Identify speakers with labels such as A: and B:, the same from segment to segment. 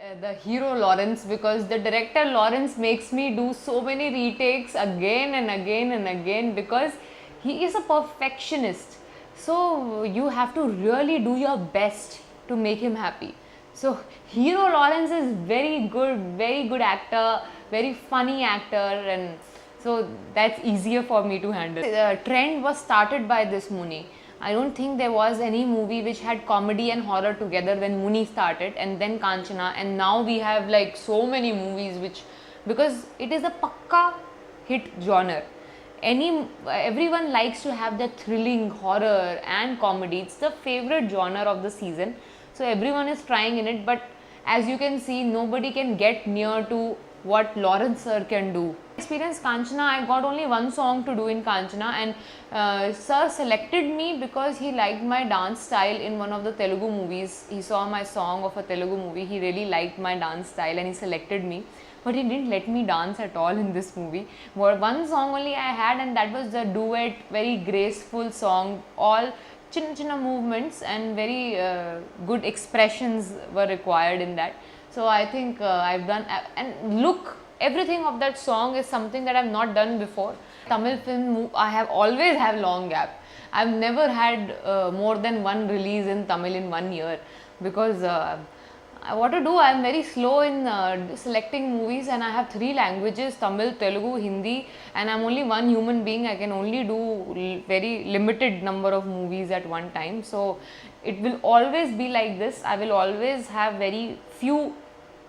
A: The hero Lawrence, because the director Lawrence makes me do so many retakes again and again and again because he is a perfectionist. So you have to really do your best to make him happy. So hero Lawrence is very good actor, very funny actor, and so that's easier for me to handle. The trend was started by this Muni. I don't think there was any movie which had comedy and horror together when Muni started, and then Kanchana, and now we have like so many movies which, because it is a pakka hit genre. Everyone likes to have that thrilling horror and comedy. It's the favorite genre of the season, so everyone is trying in it. But as you can see, nobody can get near to what Lawrence sir can do. Experience Kanchana, I got only one song to do in Kanchana, and sir selected me because he liked my dance style in one of the Telugu movies. He saw my song of a Telugu movie, he really liked my dance style and he selected me. But he didn't let me dance at all in this movie. One song only I had, and that was the duet, very graceful song, all chinna movements and very good expressions were required in that. So I think I've done, and look, everything of that song is something that I've not done before. Tamil film, I have always have long gap. I've never had more than one release in Tamil in 1 year, because what to do, I'm very slow in selecting movies, and I have 3 languages: Tamil, Telugu, Hindi, and I'm only one human being. I can only do very limited number of movies at one time. So it will always be like this. I will always have very few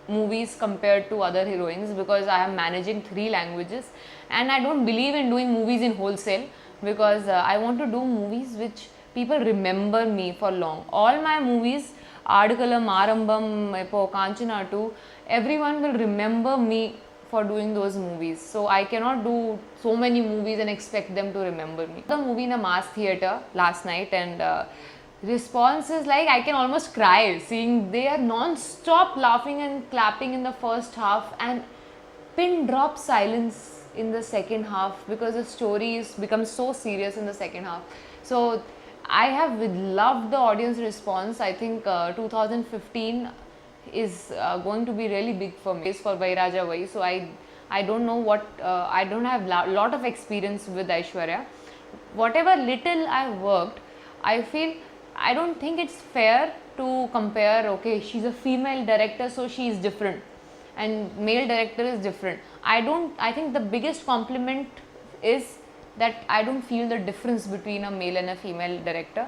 A: movies compared to other heroines, because I am managing 3 languages, and I don't believe in doing movies in wholesale, because I want to do movies which people remember me for long. All my movies, Adukalam, Arambam, Kanchana 2, everyone will remember me for doing those movies. So I cannot do so many movies and expect them to remember me. The movie in a mass theatre last night, and response is like, I can almost cry seeing they are non-stop laughing and clapping in the first half, and pin drop silence in the second half, because the story is become so serious in the second half. So I have loved the audience response. I think 2015 is going to be really big for me. It's for Vairaja Vai. So I don't know what, I don't have lot of experience with Aishwarya. Whatever little I've worked, I feel, I don't think it's fair to compare, okay, she's a female director so she is different and male director is different. I think the biggest compliment is that I don't feel the difference between a male and a female director.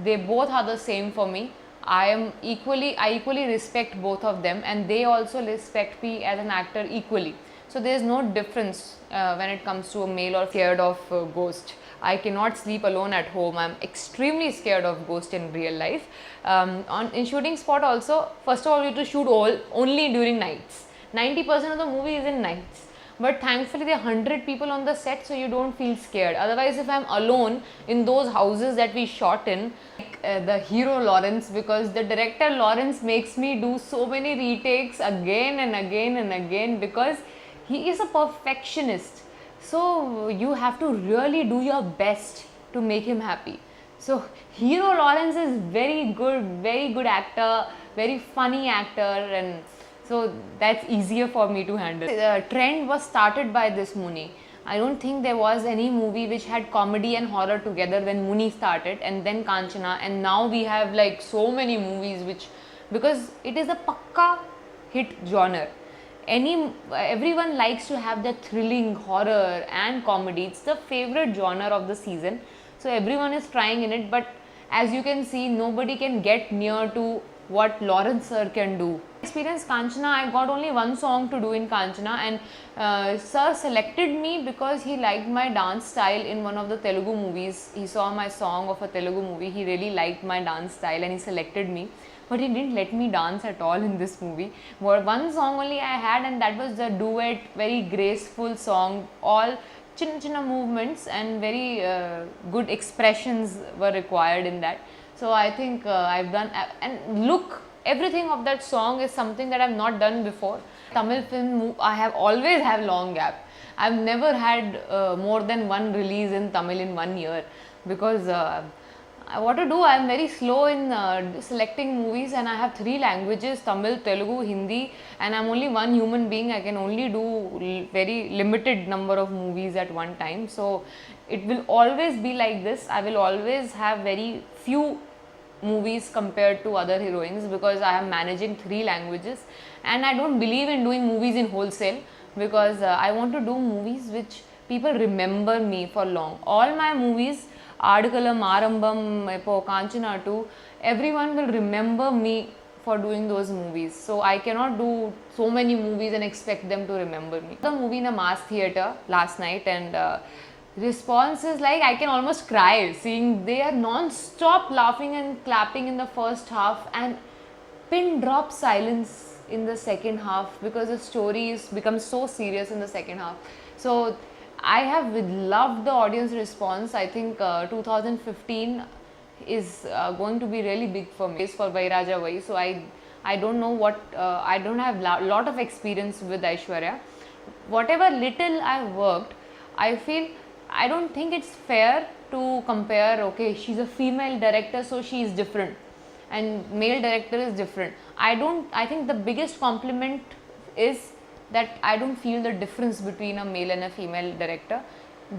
A: They both are the same for me. I equally respect both of them, and they also respect me as an actor equally. So there is no difference when it comes to a male or scared of ghost. I cannot sleep alone at home. I'm extremely scared of ghost in real life. In shooting spot also, first of all, you have to shoot only during nights. 90% of the movie is in nights. But thankfully there are 100 people on the set, so you don't feel scared. Otherwise, if I'm alone in those houses that we shot in, the hero Lawrence, because the director Lawrence makes me do so many retakes again and again and again, because he is a perfectionist. So you have to really do your best to make him happy. So hero Lawrence is very good actor, very funny actor, and so that's easier for me to handle. The trend was started by this Muni. I don't think there was any movie which had comedy and horror together when Muni started, and then Kanchana, and now we have like so many movies which, because it is a pakka hit genre. Everyone likes to have that thrilling horror and comedy. It's the favorite genre of the season, so everyone is trying in it. But as you can see, nobody can get near to what Lawrence sir can do. Experience Kanchana, I got only one song to do in Kanchana, and sir selected me because he liked my dance style in one of the Telugu movies. He saw my song of a Telugu movie, he really liked my dance style and he selected me. But he didn't let me dance at all in this movie. One song only I had, and that was the duet, very graceful song, all chinna movements and very good expressions were required in that. So I think I've done, and look, everything of that song is something that I've not done before. Tamil film, I have always have long gap. I've never had more than one release in Tamil in 1 year, because What to do, I'm very slow in selecting movies, and I have three languages: Tamil, Telugu, Hindi, and I'm only one human being. I can only do very limited number of movies at one time. So it will always be like this. I will always have very few movies compared to other heroines because I am managing three languages, and I don't believe in doing movies in wholesale because I want to do movies which people remember me for long. All my movies, Adukalam, Arambam, Epo, Kanchana 2, everyone will remember me for doing those movies. So I cannot do so many movies and expect them to remember me. The movie in a mass theatre last night, and response is like I can almost cry seeing they are non-stop laughing and clapping in the first half and pin drop silence in the second half because the story is becomes so serious in the second half. So I have loved the audience response. I think 2015 is going to be really big for me. It's for Vairaja Vai. So I don't know what I don't have lot of experience with Aishwarya. Whatever little I've worked, I feel I don't think it's fair to compare. Okay, she's a female director, so she is different, and male director is different. I think the biggest compliment is that I don't feel the difference between a male and a female director.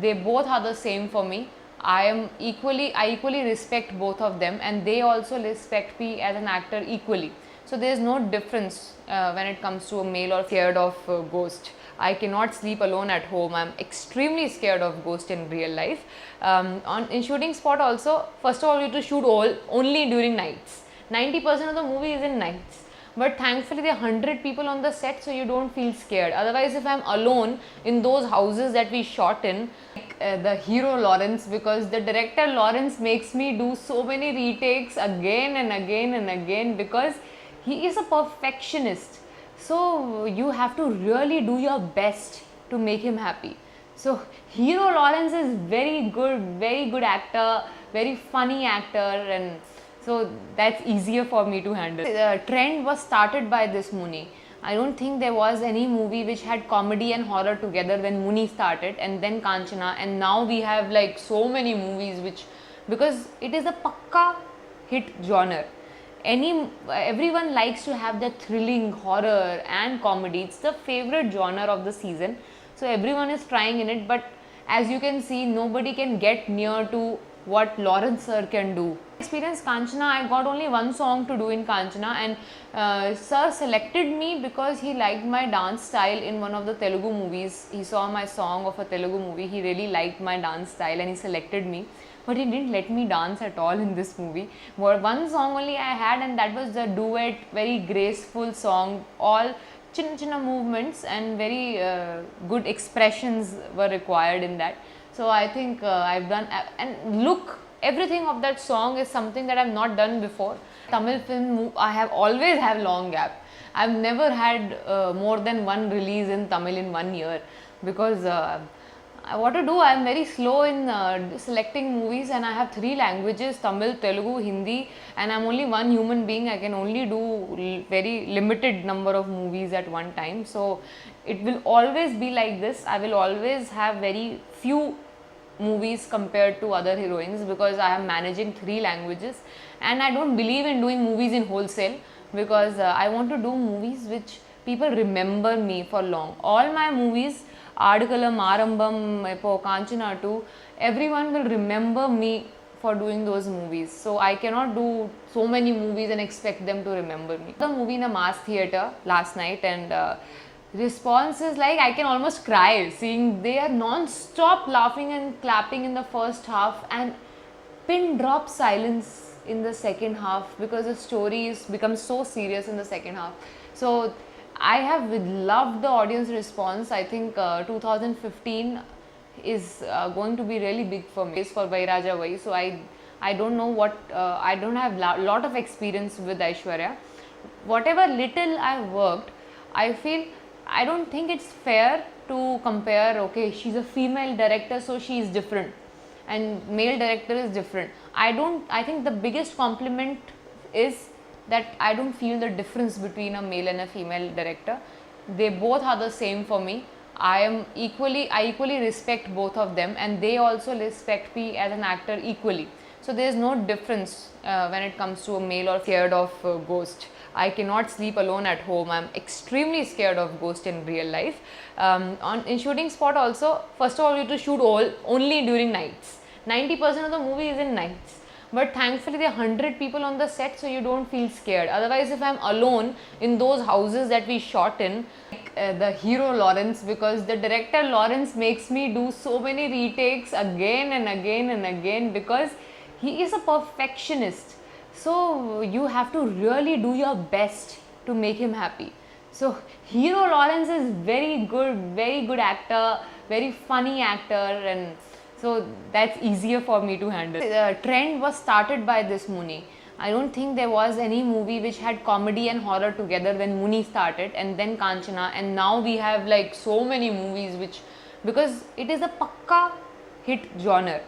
A: They both are the same for me. I equally respect both of them, and they also respect me as an actor equally. So there is no difference when it comes to a male or scared of ghost. I cannot sleep alone at home. I'm extremely scared of ghost in real life. In shooting spot also, first of all, you have to shoot only during nights. 90% of the movie is in nights. But thankfully there are 100 people on the set, so you don't feel scared. Otherwise, if I'm alone in those houses that we shot in, like the hero Lawrence, because the director Lawrence makes me do so many retakes again and again and again because he is a perfectionist. So you have to really do your best to make him happy. So hero Lawrence is very good actor, very funny actor, and so that's easier for me to handle. The trend was started by this Muni. I don't think there was any movie which had comedy and horror together when Muni started, and then Kanchana, and now we have like so many movies which, because it is a pakka hit genre. Everyone likes to have that thrilling horror and comedy. It's the favorite genre of the season. So everyone is trying in it, but as you can see, nobody can get near to what Lawrence sir can do. Experience Kanchana, I got only one song to do in Kanchana, and sir selected me because he liked my dance style in one of the Telugu movies. He saw my song of a Telugu movie, he really liked my dance style and he selected me. But he didn't let me dance at all in this movie. One song only I had, and that was the duet, very graceful song, all chinna movements and very good expressions were required in that. So I think I've done, and look, everything of that song is something that I've not done before. Tamil film, I have always have long gap. I've never had more than one release in Tamil in 1 year because what to do, I'm very slow in selecting movies, and I have three languages: Tamil, Telugu, Hindi, and I'm only one human being. I can only do very limited number of movies at one time. So it will always be like this. I will always have very few movies compared to other heroines because I am managing three languages, and I don't believe in doing movies in wholesale because I want to do movies which people remember me for long. All my movies, Adukalam, Arambam, Epo, Kanchana 2, everyone will remember me for doing those movies. So I cannot do so many movies and expect them to remember me. The movie in a mass theatre last night, and response is like I can almost cry seeing they are non-stop laughing and clapping in the first half and pin drop silence in the second half because the story is becomes so serious in the second half. So I have loved the audience response. I think 2015 is going to be really big for me. It's for Vairaja Vai. So I don't know what I don't have lot of experience with Aishwarya. Whatever little I've worked, I feel I don't think it's fair to compare. Okay, she's a female director, so she is different, and male director is different. I think the biggest compliment is that I don't feel the difference between a male and a female director. They both are the same for me. I equally respect both of them, and they also respect me as an actor equally. So there is no difference when it comes to a male or scared of ghost. I cannot sleep alone at home. I'm extremely scared of ghost in real life. In shooting spot also, first of all, you have to shoot only during nights. 90% of the movie is in nights. But thankfully there are 100 people on the set, so you don't feel scared. Otherwise, if I'm alone in those houses that we shot in, the hero Lawrence, because the director Lawrence makes me do so many retakes again and again and again, because he is a perfectionist. So you have to really do your best to make him happy. So hero Lawrence is very good actor, very funny actor, and so that's easier for me to handle. The trend was started by this Muni. I don't think there was any movie which had comedy and horror together when Muni started, and then Kanchana, and now we have like so many movies which, because it is a pakka hit genre.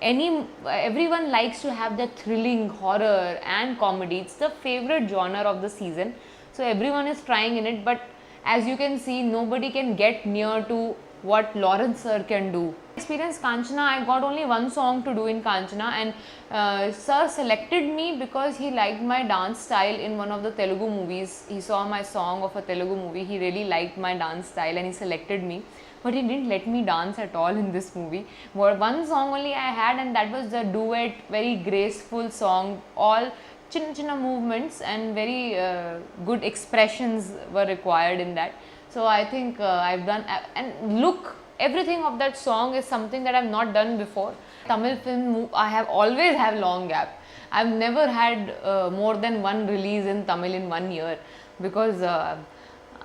A: Everyone likes to have that thrilling horror and comedy. It's the favorite genre of the season, so everyone is trying in it. But as you can see, nobody can get near to what Lawrence sir can do. Experience Kanchana, I got only one song to do in Kanchana, and sir selected me because he liked my dance style in one of the Telugu movies. He saw my song of a Telugu movie, he really liked my dance style and he selected me. But he didn't let me dance at all in this movie. One song only I had, and that was the duet, very graceful song, all chinna movements and very good expressions were required in that. So I think I've done, and look, everything of that song is something that I've not done before. Tamil film, I have always have long gap. I've never had more than one release in Tamil in 1 year, because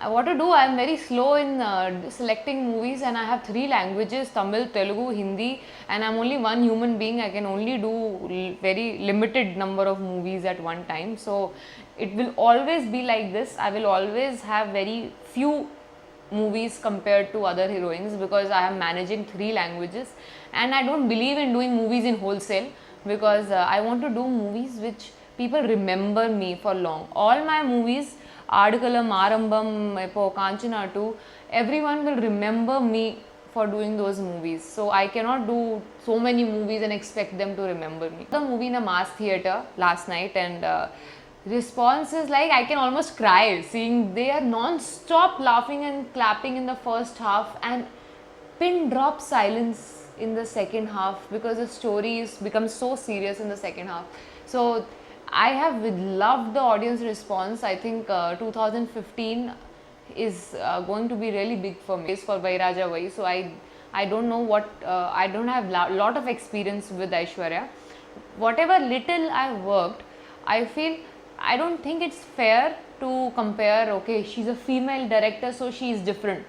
A: what to do, I'm very slow in selecting movies, and I have 3 languages, Tamil, Telugu, Hindi, and I'm only one human being. I can only do very limited number of movies at one time. So it will always be like this. I will always have very few movies compared to other heroines, because I am managing 3 languages, and I don't believe in doing movies in wholesale, because I want to do movies which people remember me for long. All my movies, Adikalam, Arambam, Kanchana 2, everyone will remember me for doing those movies. So I cannot do so many movies and expect them to remember me. The movie in a mass theatre last night, and response is like, I can almost cry seeing they are non-stop laughing and clapping in the first half, and pin drop silence in the second half, because the story is becomes so serious in the second half. So I have loved the audience response. I think 2015 is going to be really big for me. It's for Vairaja Vai. So I don't know what, I don't have lot of experience with Aishwarya. Whatever little I've worked, I feel, I don't think it's fair to compare, okay, she's a female director, so she is different,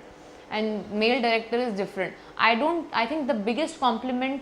A: and male director is different. I think the biggest compliment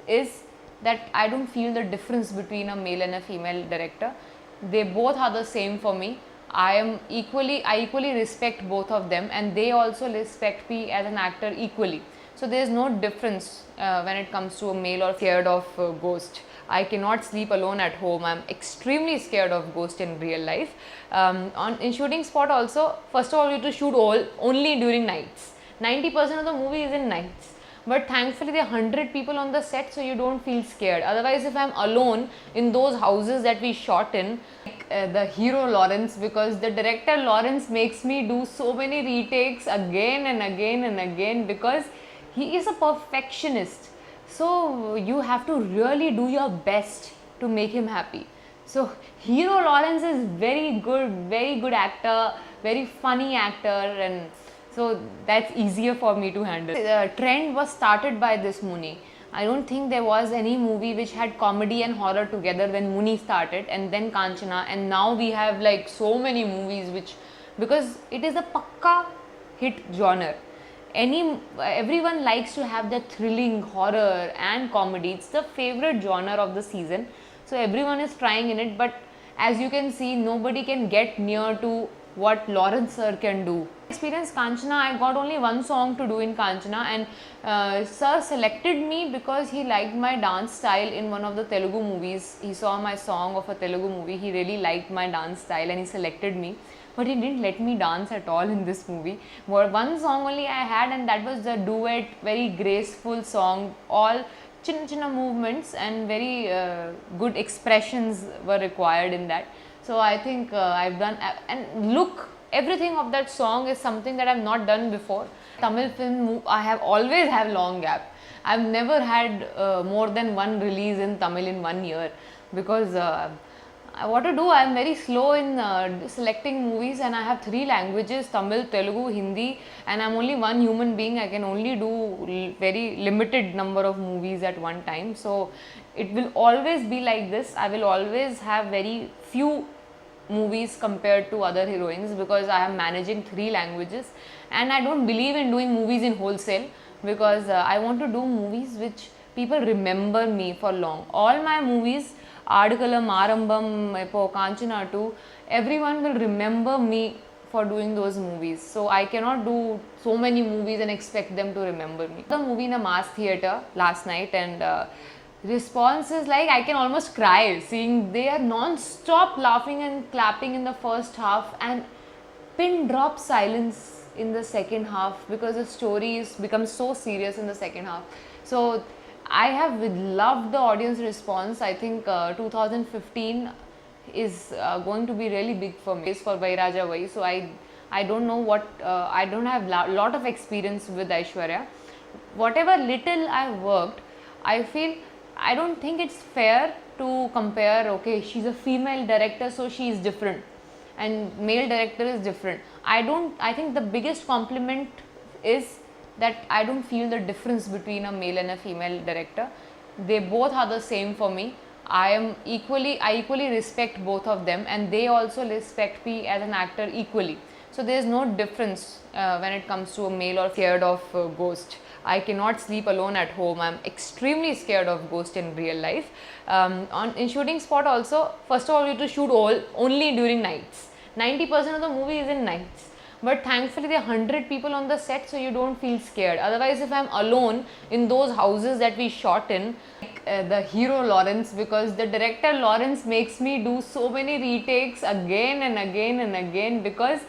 A: is that I don't feel the difference between a male and a female director. They both are the same for me. I equally respect both of them, and they also respect me as an actor equally. So there is no difference when it comes to a male or scared of ghost. I cannot sleep alone at home. I'm extremely scared of ghost in real life. In shooting spot also, first of all, you have to shoot only during nights. 90% of the movie is in nights. But thankfully there are 100 people on the set, so you don't feel scared. Otherwise, if I'm alone in those houses that we shot in, the hero Lawrence, because the director Lawrence makes me do so many retakes again and again and again, because he is a perfectionist. So you have to really do your best to make him happy. So hero Lawrence is very good actor, very funny actor, and so that's easier for me to handle. The trend was started by this Muni. I don't think there was any movie which had comedy and horror together when Muni started, and then Kanchana, and now we have like so many movies which, because it is a pakka hit genre. Everyone likes to have that thrilling horror and comedy. It's the favorite genre of the season, so everyone is trying in it. But as you can see, nobody can get near to what Lawrence sir can do. Experience Kanchana, I got only one song to do in Kanchana, and sir selected me because he liked my dance style in one of the Telugu movies. He saw my song of a Telugu movie, he really liked my dance style and he selected me. But he didn't let me dance at all in this movie. One song only I had, and that was the duet, very graceful song, all chinna movements and very good expressions were required in that. So I think I've done, and look, everything of that song is something that I've not done before. Tamil film, I have always have long gap. I've never had more than one release in Tamil in 1 year, because what to do, I am very slow in selecting movies, and I have 3 languages: Tamil, Telugu, Hindi, and I am only one human being. I can only do very limited number of movies at one time. So it will always be like this. I will always have very few movies compared to other heroines, because I am managing 3 languages, and I don't believe in doing movies in wholesale, because I want to do movies which people remember me for long. All my movies, Adukalam, Arambam, Epo, Kanchana 2, everyone will remember me for doing those movies. So I cannot do so many movies and expect them to remember me. The movie in a mass theatre last night, and response is like, I can almost cry seeing they are non-stop laughing and clapping in the first half, and pin drop silence in the second half, because the story is becomes so serious in the second half. So I have loved the audience response. I think 2015 is going to be really big for me. It's for Vairaja Vai. So I don't know what, I don't have lot of experience with Aishwarya. Whatever little I worked, I feel, I don't think it's fair to compare, okay, she's a female director, so she is different, and male director is different. I think the biggest compliment is that I don't feel the difference between a male and a female director. They both are the same for me. I equally respect both of them, and they also respect me as an actor equally. So there is no difference when it comes to a male or scared of ghost. I cannot sleep alone at home. I'm extremely scared of ghost in real life. In shooting spot also, first of all, you have to shoot only during nights. 90% of the movie is in nights. But thankfully there are 100 people on the set, so you don't feel scared. Otherwise, if I'm alone in those houses that we shot in, like the hero Lawrence, because the director Lawrence makes me do so many retakes again and again and again, because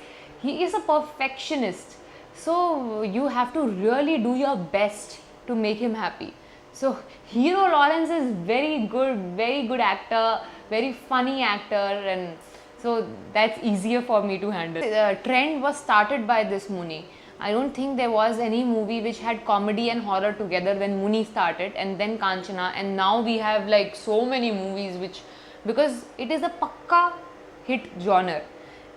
A: he is a perfectionist. So you have to really do your best to make him happy. So hero Lawrence is very good actor, very funny actor, and so that's easier for me to handle. The trend was started by this Muni. I don't think there was any movie which had comedy and horror together when Muni started, and then Kanchana, and now we have like so many movies which, because it is a pakka hit genre.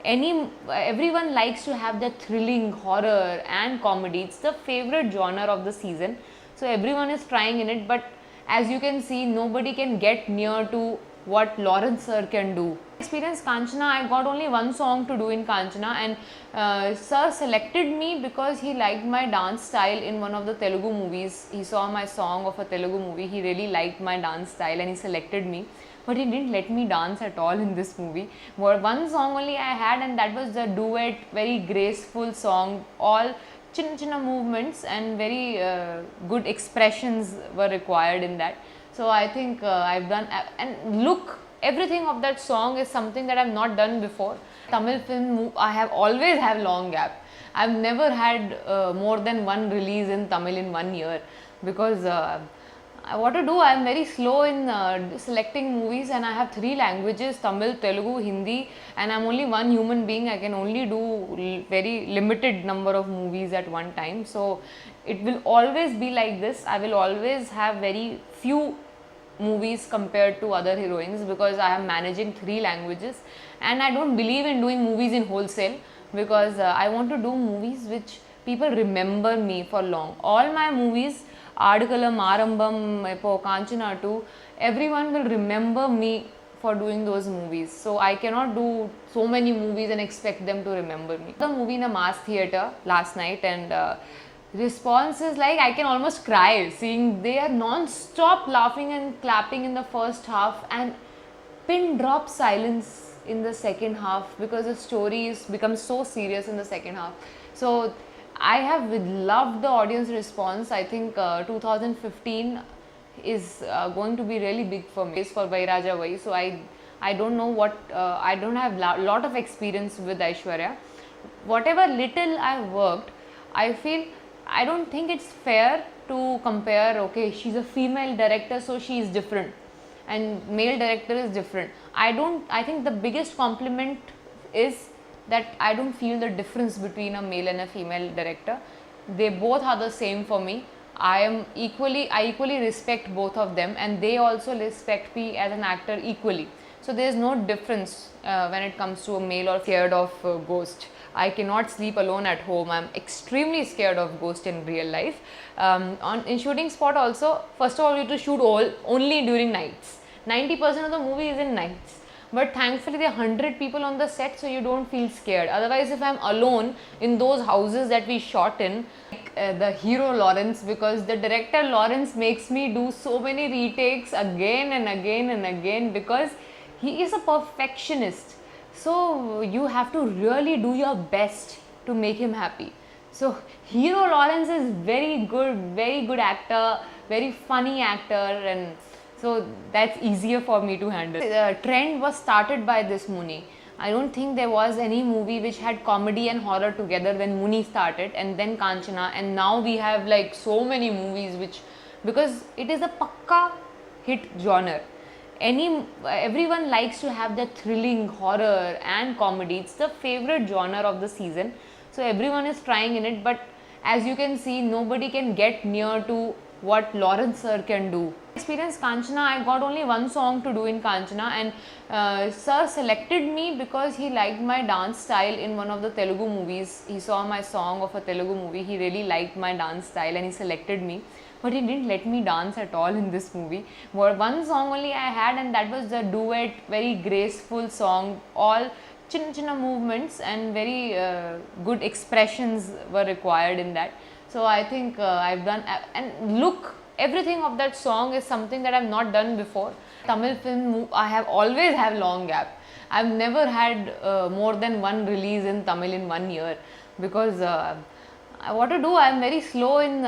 A: Everyone likes to have that thrilling horror and comedy. It's the favorite genre of the season. So everyone is trying in it, but as you can see, nobody can get near to what Lawrence sir can do. Experience Kanchana, I got only one song to do in Kanchana, and sir selected me because he liked my dance style in one of the Telugu movies. He saw my song of a Telugu movie, he really liked my dance style and he selected me. But he didn't let me dance at all in this movie. One song only I had, and that was the duet, very graceful song. All chinna movements and very good expressions were required in that. So I think I've done, and look, everything of that song is something that I've not done before. Tamil film, I have always have long gap. I've never had more than one release in Tamil in 1 year, because what to do, I am very slow in selecting movies, and I have 3 languages: Tamil, Telugu, Hindi, and I am only one human being. I can only do very limited number of movies at one time. So it will always be like this. I will always have very few movies compared to other heroines, because I am managing 3 languages, and I don't believe in doing movies in wholesale, because I want to do movies which people remember me for long. All my movies, Adukalam, Arambam, Epo, Kanchana 2, everyone will remember me for doing those movies. So I cannot do so many movies and expect them to remember me. The movie in a mass theatre last night, and response is like, I can almost cry seeing they are non-stop laughing and clapping in the first half, and pin drop silence in the second half, because the story is becomes so serious in the second half. So I have loved the audience response. I think 2015 is going to be really big for me. It's for Vairaja Vai. So I don't know what, I don't have lot of experience with Aishwarya. Whatever little I worked, I feel, I don't think it's fair to compare, okay, she's a female director, so she is different, and male director is different. I think the biggest compliment is that I don't feel the difference between a male and a female director. They both are the same for me. I equally respect both of them, and they also respect me as an actor equally. So there is no difference when it comes to a male or scared of ghost. I cannot sleep alone at home. I'm extremely scared of ghost in real life. In shooting spot also, first of all, you have to shoot only during nights. 90% of the movie is in nights. But thankfully there are 100 people on the set, so you don't feel scared. Otherwise, if I'm alone in those houses that we shot in, the hero Lawrence, because the director Lawrence makes me do so many retakes again and again and again, because he is a perfectionist. So you have to really do your best to make him happy. So hero Lawrence is very good actor, very funny actor, and so that's easier for me to handle. The trend was started by this Muni. I don't think there was any movie which had comedy and horror together when Muni started, and then Kanchana, and now we have like so many movies which, because it is a pakka hit genre. Everyone likes to have the thrilling horror and comedy. It's the favorite genre of the season, so everyone is trying in it. But as you can see, nobody can get near to what Lawrence sir can do. Experience Kanchana, I got only one song to do in Kanchana, and sir selected me because he liked my dance style in one of the Telugu movies. He saw my song of a Telugu movie, he really liked my dance style and he selected me. But he didn't let me dance at all in this movie. One song only I had, and that was the duet, very graceful song, all chinna movements and very good expressions were required in that. So I think I've done, and look, everything of that song is something that I've not done before. Tamil film, I have always have long gap. I've never had more than one release in Tamil in 1 year, because what to do, I am very slow in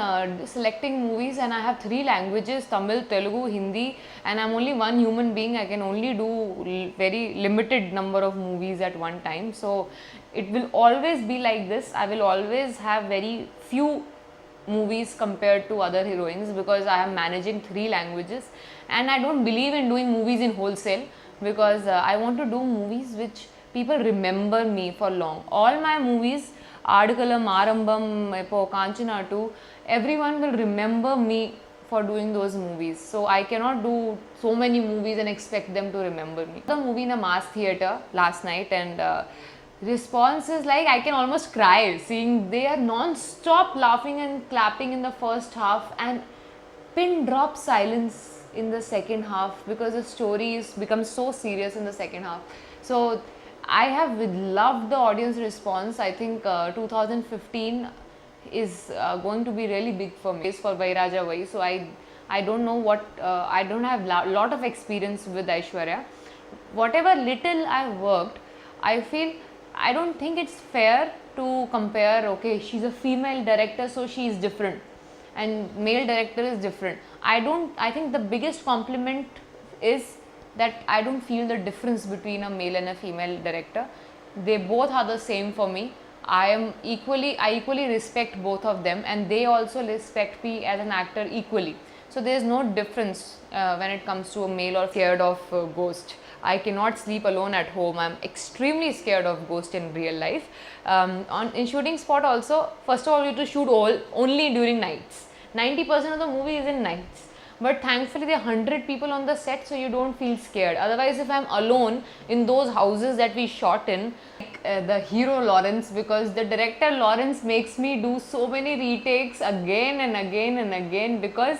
A: selecting movies, and I have 3 languages, Tamil, Telugu, Hindi, and I am only one human being. I can only do very limited number of movies at one time. So it will always be like this. I will always have very few movies compared to other heroines, because I am managing 3 languages, and I don't believe in doing movies in wholesale, because I want to do movies which people remember me for long. All my movies, Adikalam, Arambam, Kanchana 2, everyone will remember me for doing those movies. So I cannot do so many movies and expect them to remember me. The movie in a mass theatre last night, and response is like, I can almost cry seeing they are non-stop laughing and clapping in the first half, and pin drop silence in the second half, because the story is becomes so serious in the second half. So I have loved the audience response. I think 2015 is going to be really big for me. It's for Vairaja Vai. So I don't know what, I don't have lot of experience with Aishwarya. Whatever little I've worked, I feel, I don't think it's fair to compare, okay, she's a female director, so she is different, and male director is different. I think the biggest compliment is that I don't feel the difference between a male and a female director. They both are the same for me. I equally respect both of them, and they also respect me as an actor equally. So there is no difference when it comes to a male or scared of ghost. I cannot sleep alone at home. I'm extremely scared of ghost in real life. In shooting spot also, first of all, you have to shoot only during nights. 90% of the movie is in nights. But thankfully there are 100 people on the set, so you don't feel scared. Otherwise, if I'm alone in those houses that we shot in, the hero Lawrence, because the director Lawrence makes me do so many retakes again and again and again, because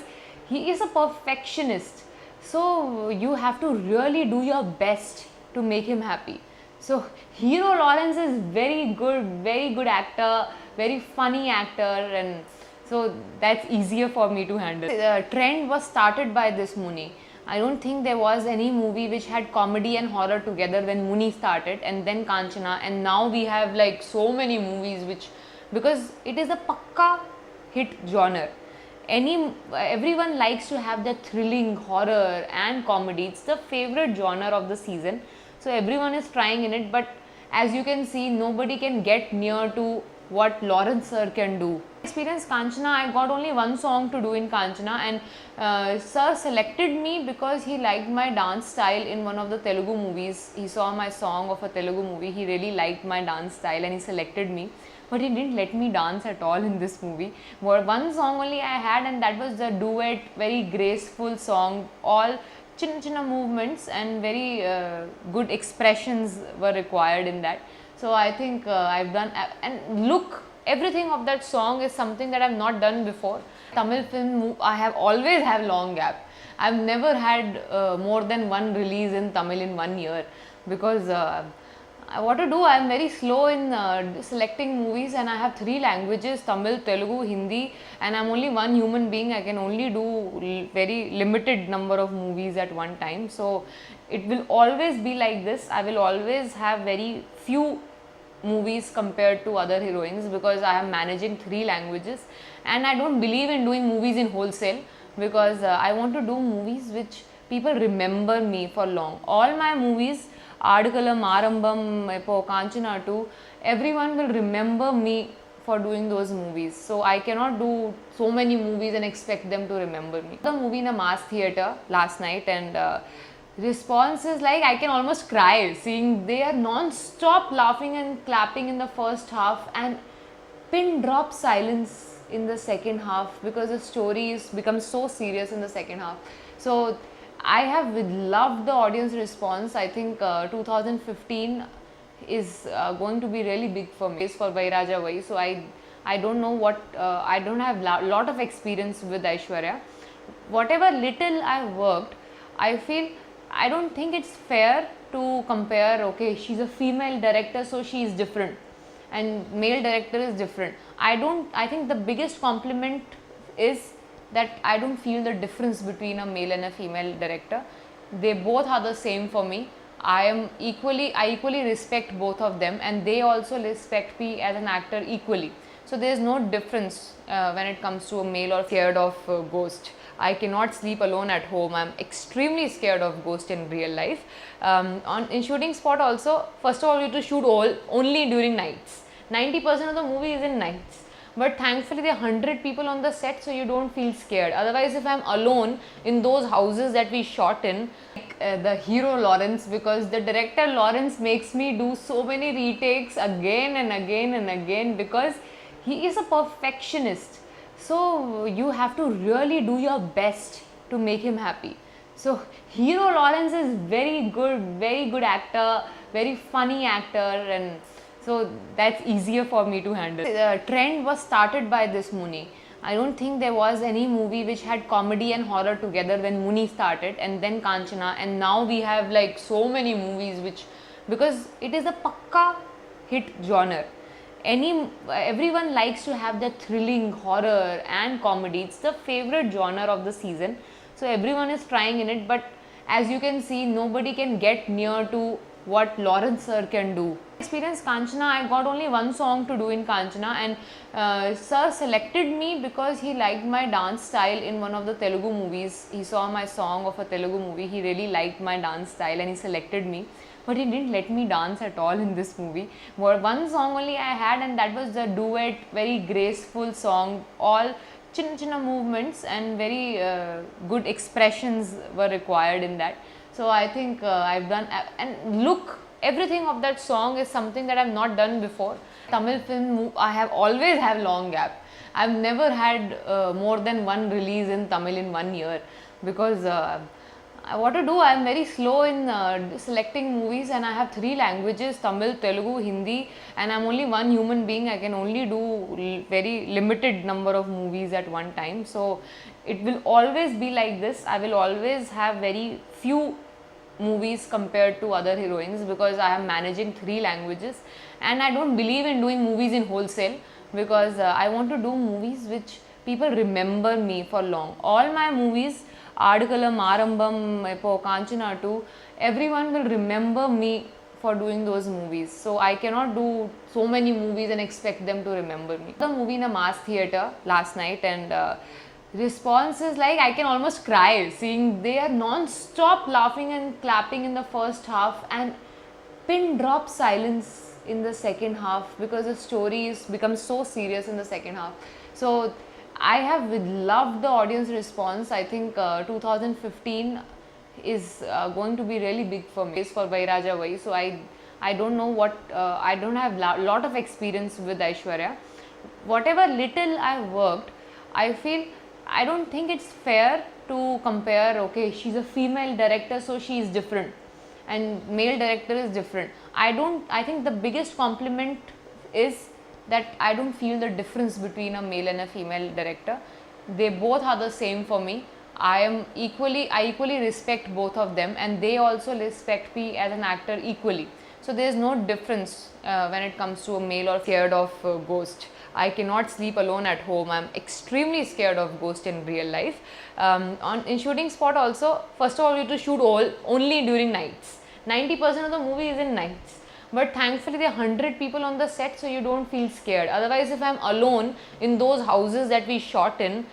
A: he is a perfectionist. So you have to really do your best to make him happy. So hero Lawrence is very good actor, very funny actor, and so that's easier for me to handle. The trend was started by this Muni. I don't think there was any movie which had comedy and horror together when Muni started, and then Kanchana, and now we have like so many movies which, because it is a pakka hit genre. Everyone likes to have the thrilling horror and comedy. It's the favorite genre of the season, so everyone is trying in it. But as you can see, nobody can get near to what Lawrence sir can do. Experience Kanchana, I got only one song to do in Kanchana, and sir selected me because he liked my dance style in one of the Telugu movies. He saw my song of a Telugu movie, he really liked my dance style and he selected me. But he didn't let me dance at all in this movie. One song only I had, and that was the duet, very graceful song. All chinna chinna movements and very good expressions were required in that. So I think I've done, and look, everything of that song is something that I've not done before. Tamil film, I have always have long gap. I've never had more than one release in Tamil in 1 year, because what to do, I am very slow in selecting movies, and I have 3 languages: Tamil, Telugu, Hindi, and I am only one human being. I can only do very limited number of movies at one time. So it will always be like this. I will always have very few movies compared to other heroines, because I am managing 3 languages, and I don't believe in doing movies in wholesale, because I want to do movies which people remember me for long. All my movies, Adukalam, Arambam, Kanchana 2, everyone will remember me for doing those movies. So I cannot do so many movies and expect them to remember me. The movie in a mass theatre last night, and response is like, I can almost cry seeing they are non-stop laughing and clapping in the first half, and pin drop silence in the second half, because the story is becomes so serious in the second half. So I have loved the audience response. I think 2015 is going to be really big for me. It's for Vairaja Vai. So I don't know what, I don't have lot of experience with Aishwarya. Whatever little I've worked, I feel, I don't think it's fair to compare, okay, she's a female director so she is different and male director is different. I think the biggest compliment is that I don't feel the difference between a male and a female director. They both are the same for me. I equally respect both of them, and they also respect me as an actor equally. So there is no difference when it comes to a male or scared of ghost. I cannot sleep alone at home. I'm extremely scared of ghost in real life. In shooting spot also, first of all, you have to shoot only during nights. 90% of the movie is in nights. But thankfully there are 100 people on the set, so you don't feel scared. Otherwise, if I'm alone in those houses that we shot in, like the hero Lawrence, because the director Lawrence makes me do so many retakes again and again and again, because he is a perfectionist. So you have to really do your best to make him happy. So hero Lawrence is very good actor, very funny actor, and so that's easier for me to handle. The trend was started by this Muni. I don't think there was any movie which had comedy and horror together when Muni started, and then Kanchana, and now we have like so many movies which, because it is a pakka hit genre. Everyone likes to have that thrilling horror and comedy. It's the favorite genre of the season. So everyone is trying in it, but as you can see, nobody can get near to what Lawrence sir can do. Experience Kanchana, I got only one song to do in Kanchana, and sir selected me because he liked my dance style in one of the Telugu movies. He saw my song of a Telugu movie, he really liked my dance style and he selected me. But he didn't let me dance at all in this movie. One song only I had, and that was the duet, very graceful song. All chinna chinna movements and very good expressions were required in that. So I think I've done, and look, everything of that song is something that I've not done before. Tamil film, I have always have long gap. I've never had more than one release in Tamil in 1 year, because what to do, I am very slow in selecting movies, and I have 3 languages: Tamil, Telugu, Hindi, and I am only one human being. I can only do very limited number of movies at one time. So it will always be like this. I will always have very few movies compared to other heroines, because I am managing 3 languages, and I don't believe in doing movies in wholesale, because I want to do movies which people remember me for long. All my movies, Adukalam, Arambam, Kanchana 2, everyone will remember me for doing those movies. So I cannot do so many movies and expect them to remember me. The movie in a mass theatre last night, and response is like, I can almost cry seeing they are non-stop laughing and clapping in the first half, and pin drop silence in the second half because the story is becomes so serious in the second half. So I have loved the audience response. I think 2015 is going to be really big for me. It's for Vairaja Vai. So I don't know what I don't have lot of experience with Aishwarya. Whatever little I worked, I feel I don't think it's fair to compare. Okay, she's a female director, so she is different, and male director is different. I think the biggest compliment is that I don't feel the difference between a male and a female director. They both are the same for me. I equally respect both of them, and they also respect me as an actor equally. So there is no difference when it comes to a male or scared of ghost. I cannot sleep alone at home. I'm extremely scared of ghost in real life. In shooting spot also, first of all, you have to shoot only during nights. 90% of the movie is in nights. But thankfully there are 100 people on the set, so you don't feel scared. Otherwise, if I'm alone in those houses that we shot in,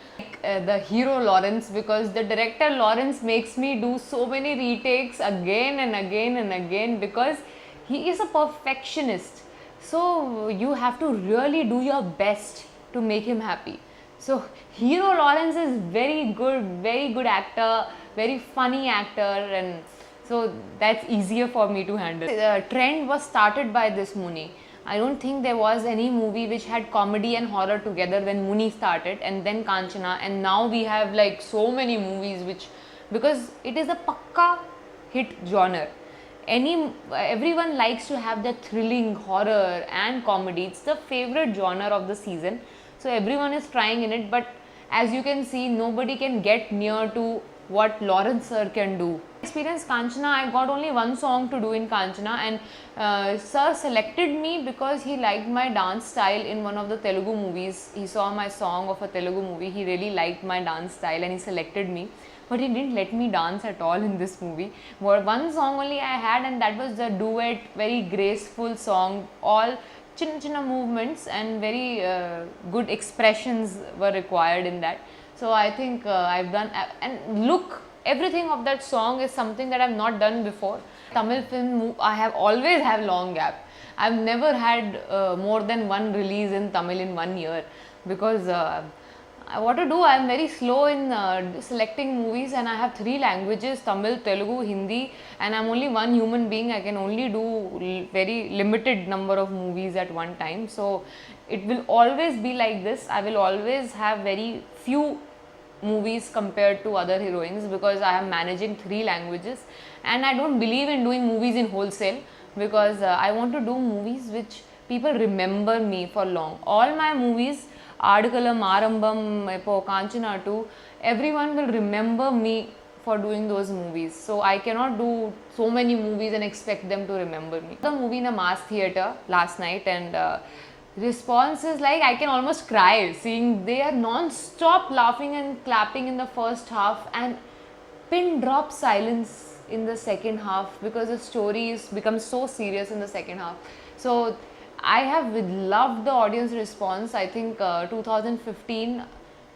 A: the hero Lawrence, because the director Lawrence makes me do so many retakes again and again and again, because he is a perfectionist. So you have to really do your best to make him happy. So hero Lawrence is very good actor, very funny actor, and so that's easier for me to handle. The trend was started by this Muni. I don't think there was any movie which had comedy and horror together when Muni started, and then Kanchana, and now we have like so many movies which, because it is a pakka hit genre. Everyone likes to have that thrilling horror and comedy. It's the favorite genre of the season, so everyone is trying in it. But as you can see, nobody can get near to what Lawrence sir can do. Experience Kanchana, I got only one song to do in Kanchana, and sir selected me because he liked my dance style in one of the Telugu movies. He saw my song of a Telugu movie, he really liked my dance style and he selected me. But he didn't let me dance at all in this movie. One song only I had, and that was the duet, very graceful song. All chinna movements and very good expressions were required in that. So I think I've done, and look, everything of that song is something that I've not done before. Tamil film, I have always have long gap. I've never had more than one release in Tamil in 1 year, because what to do, I am very slow in selecting movies, and I have 3 languages: Tamil, Telugu, Hindi, and I am only one human being. I can only do very limited number of movies at one time. So it will always be like this. I will always have very few movies compared to other heroines, because I am managing 3 languages, and I don't believe in doing movies in wholesale, because I want to do movies which people remember me for long. All my movies, Adikalam, Arambam, Kanchana 2, everyone will remember me for doing those movies. So I cannot do so many movies and expect them to remember me. The movie in a mass theatre last night, and response is like, I can almost cry seeing they are non-stop laughing and clapping in the first half, and pin drop silence in the second half because the story is becomes so serious in the second half. So I have loved the audience response. I think 2015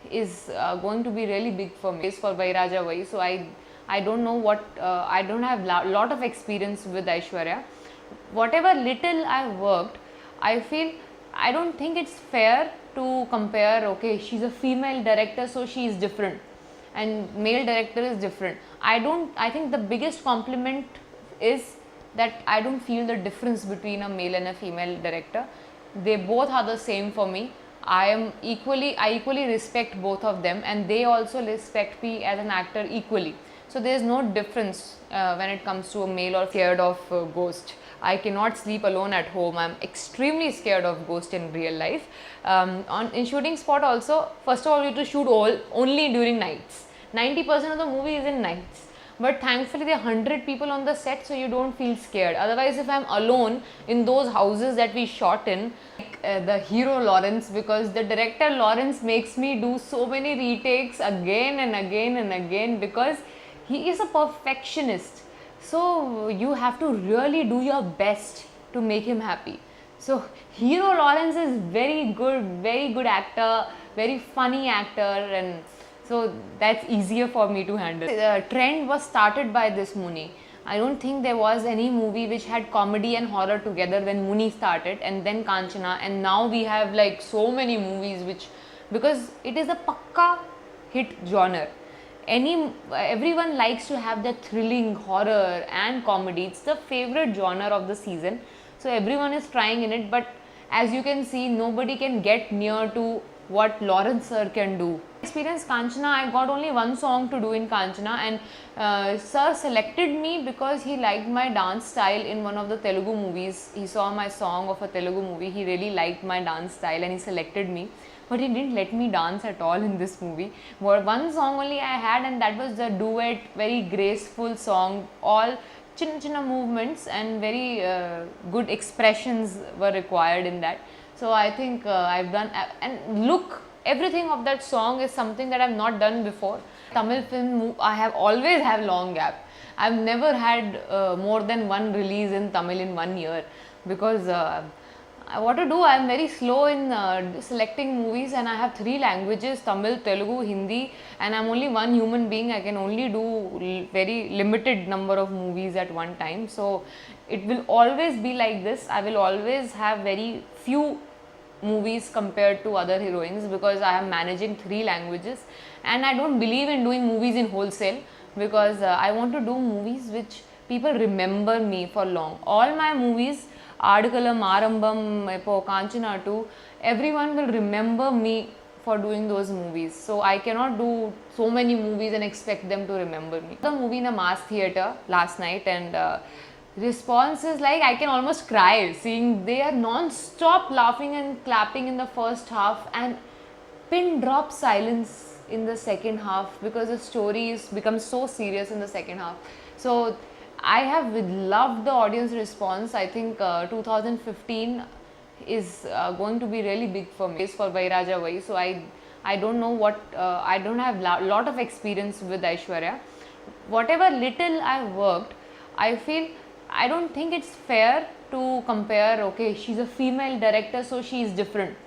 A: is going to be really big for me. It's for Vairaja Vai. So I don't know what I don't have lot of experience with Aishwarya. Whatever little I worked, I feel I don't think it's fair to compare. Okay, she's a female director, so she is different, and male director is different. I think the biggest compliment is that I don't feel the difference between a male and a female director. They both are the same for me. I equally respect both of them, and they also respect me as an actor equally. So there is no difference when it comes to a male or scared of ghost. I cannot sleep alone at home. I'm extremely scared of ghost in real life. In shooting spot also, first of all, you have to shoot only during nights. 90% of the movie is in nights. But thankfully there are 100 people on the set, so you don't feel scared. Otherwise, if I'm alone in those houses that we shot in, the hero Lawrence, because the director Lawrence makes me do so many retakes again and again and again, because he is a perfectionist. So you have to really do your best to make him happy. So hero Lawrence is very good actor, very funny actor, and so that's easier for me to handle. The trend was started by this Muni. I don't think there was any movie which had comedy and horror together when Muni started, and then Kanchana, and now we have like so many movies which, because it is a pakka hit genre. Everyone likes to have that thrilling horror and comedy. It's the favorite genre of the season, so everyone is trying in it. But as you can see, nobody can get near to what Lawrence sir can do. Experience Kanchana, I got only one song to do in Kanchana, and sir selected me because he liked my dance style in one of the Telugu movies. He saw my song of a Telugu movie, he really liked my dance style and he selected me. But he didn't let me dance at all in this movie. One song only I had, and that was the duet, very graceful song. All chinna movements and very good expressions were required in that. So I think I've done, and look, everything of that song is something that I've not done before. Tamil film, I have always have long gap. I've never had more than one release in Tamil in 1 year, because what to do, I'm very slow in selecting movies, and I have 3 languages: Tamil, Telugu, Hindi, and I'm only one human being. I can only do very limited number of movies at one time. So it will always be like this. I will always have very few movies compared to other heroines, because I am managing 3 languages, and I don't believe in doing movies in wholesale, because I want to do movies which people remember me for long. All my movies, Adukalam, Arambam, Kanchana 2, everyone will remember me for doing those movies. So I cannot do so many movies and expect them to remember me. The movie in a mass theatre last night, and response is like, I can almost cry seeing they are non-stop laughing and clapping in the first half, and pin drop silence in the second half, because the story is become so serious in the second half. So I have loved the audience response. I think 2015 is going to be really big for me. It's for Vairaja Vai. So I don't know what, I don't have lot of experience with Aishwarya. Whatever little I've worked, I feel, I don't think it's fair to compare, okay, she's a female director so she is different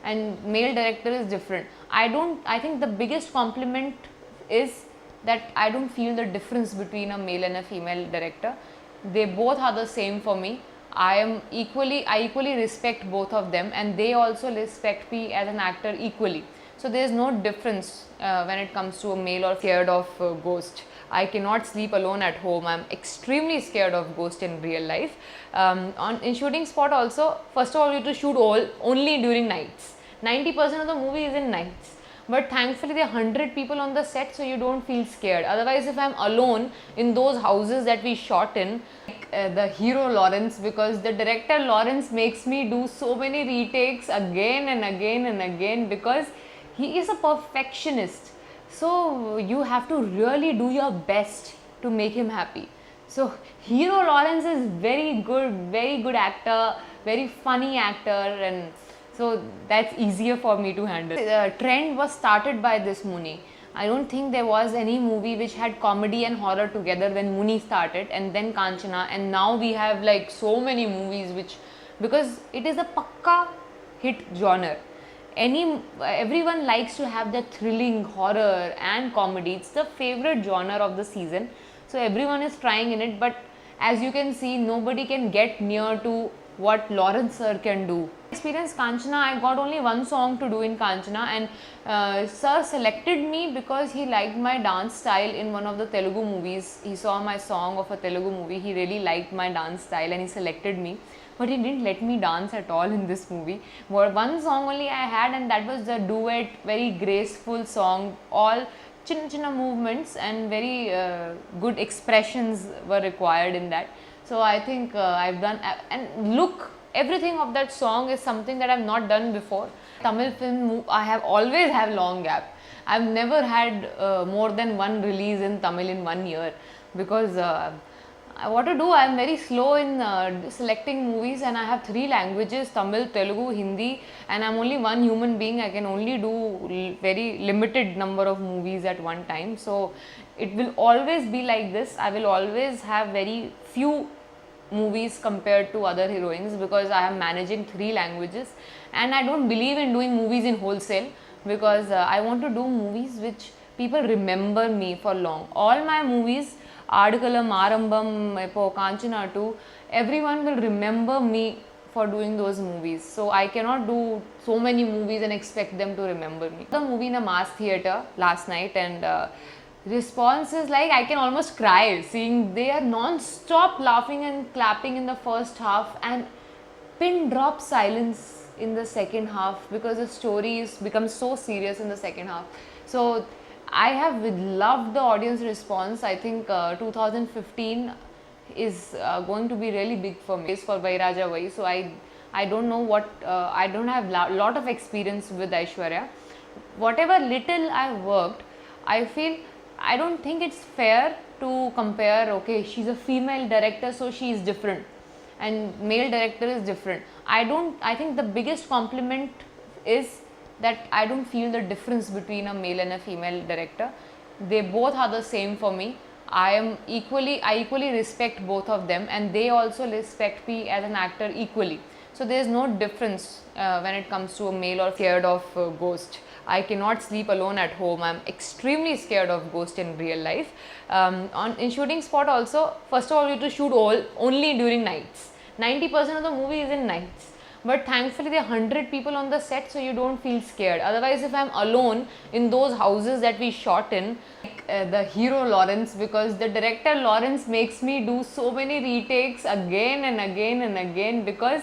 A: and male director is different. I think the biggest compliment is that I don't feel the difference between a male and a female director. They both are the same for me. I equally respect both of them, and they also respect me as an actor equally. So there is no difference when it comes to a male or scared of ghost. I cannot sleep alone at home. I'm extremely scared of ghost in real life. In shooting spot also, first of all, you have to shoot only during nights. 90% of the movie is in nights. But thankfully there are 100 people on the set, so you don't feel scared. Otherwise, if I'm alone in those houses that we shot in, the hero Lawrence, because the director Lawrence makes me do so many retakes again and again and again, because he is a perfectionist. So you have to really do your best to make him happy. So hero Lawrence is very good actor, very funny actor, and so that's easier for me to handle. The trend was started by this Muni. I don't think there was any movie which had comedy and horror together when Muni started, and then Kanchana, and now we have like so many movies which, because it is a pakka hit genre. Everyone likes to have that thrilling horror and comedy. It's the favorite genre of the season, so everyone is trying in it. But as you can see, nobody can get near to what Lawrence sir can do. Experience Kanchana, I got only one song to do in Kanchana, and sir selected me because he liked my dance style in one of the Telugu movies. He saw my song of a Telugu movie, he really liked my dance style and he selected me. But he didn't let me dance at all in this movie. One song only I had, and that was the duet, very graceful song. All chinna movements and very good expressions were required in that. So I think I've done, and look, everything of that song is something that I've not done before. Tamil film, I have always have long gap. I've never had more than one release in Tamil in 1 year, because what to do, I'm very slow in selecting movies, and I have 3 languages: Tamil, Telugu, Hindi, and I'm only one human being. I can only do very limited number of movies at one time. So it will always be like this. I will always have very few movies compared to other heroines, because I am managing 3 languages, and I don't believe in doing movies in wholesale, because I want to do movies which people remember me for long. All my movies, Adukalam, Arambam, Epo, Kanchana 2, everyone will remember me for doing those movies. So I cannot do so many movies and expect them to remember me. The movie in a mass theater last night, and response is like I can almost cry seeing they are non-stop laughing and clapping in the first half and pin drop silence in the second half because the story is becomes so serious in the second half. So I have loved the audience response. I think 2015 is going to be really big for me. It's for Vairaja Vai. So I don't know what I don't have lot of experience with Aishwarya. Whatever little I've worked, I feel I don't think it's fair to compare. Okay, she's a female director, so she is different, and male director is different. I think the biggest compliment is that I don't feel the difference between a male and a female director. They both are the same for me. I equally respect both of them, and they also respect me as an actor equally. So there is no difference when it comes to a male or scared of ghost. I cannot sleep alone at home. I'm extremely scared of ghost in real life. In shooting spot also, first of all, you have to shoot only during nights. 90% of the movie is in nights. But thankfully there are 100 people on the set, so you don't feel scared. Otherwise, if I'm alone in those houses that we shot in, like, the hero Lawrence, because the director Lawrence makes me do so many retakes again and again and again because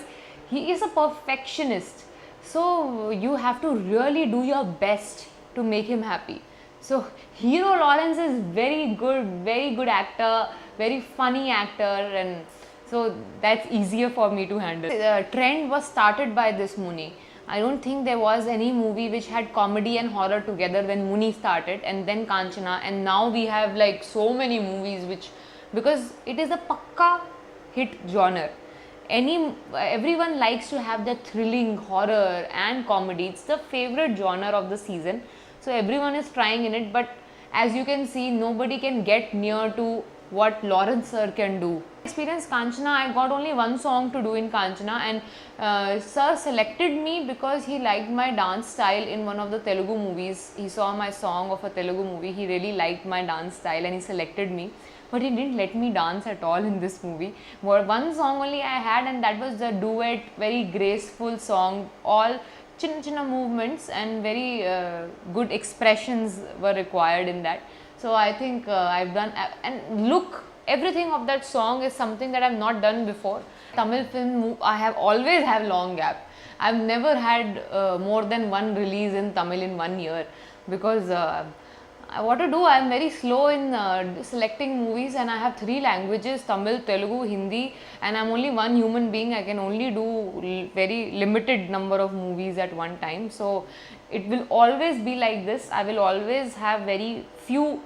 A: he is a perfectionist. So you have to really do your best to make him happy. So hero Lawrence is very good actor, very funny actor, and so that's easier for me to handle. The trend was started by this Muni. I don't think there was any movie which had comedy and horror together when Muni started, and then Kanchana, and now we have like so many movies which, because it is a pakka hit genre. Everyone likes to have that thrilling horror and comedy. It's the favorite genre of the season. So everyone is trying in it, but as you can see, nobody can get near to what Lawrence sir can do. Experience Kanchana, I got only one song to do in Kanchana, and sir selected me because he liked my dance style in one of the Telugu movies. He saw my song of a Telugu movie, he really liked my dance style and he selected me. But he didn't let me dance at all in this movie. One song only I had, and that was the duet, very graceful song, all chinna movements and very good expressions were required in that. So I think I've done, and look, everything of that song is something that I've not done before. Tamil film, I have always have long gap. I've never had more than one release in Tamil in 1 year because what to do, I'm very slow in selecting movies, and I have 3 languages, Tamil, Telugu, Hindi, and I'm only one human being. I can only do very limited number of movies at one time. So it will always be like this. I will always have very few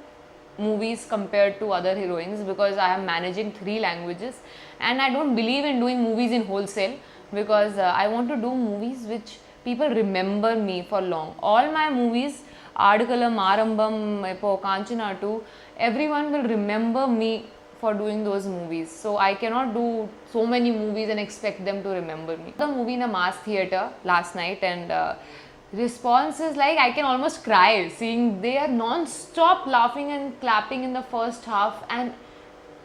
A: movies compared to other heroines because I am managing 3 languages, and I don't believe in doing movies in wholesale because I want to do movies which people remember me for long. All my movies, Adukalam, Arambam, Epo, Kanchana 2, everyone will remember me for doing those movies. So I cannot do so many movies and expect them to remember me. The movie in a mass theater last night, and response is like I can almost cry seeing they are non-stop laughing and clapping in the first half and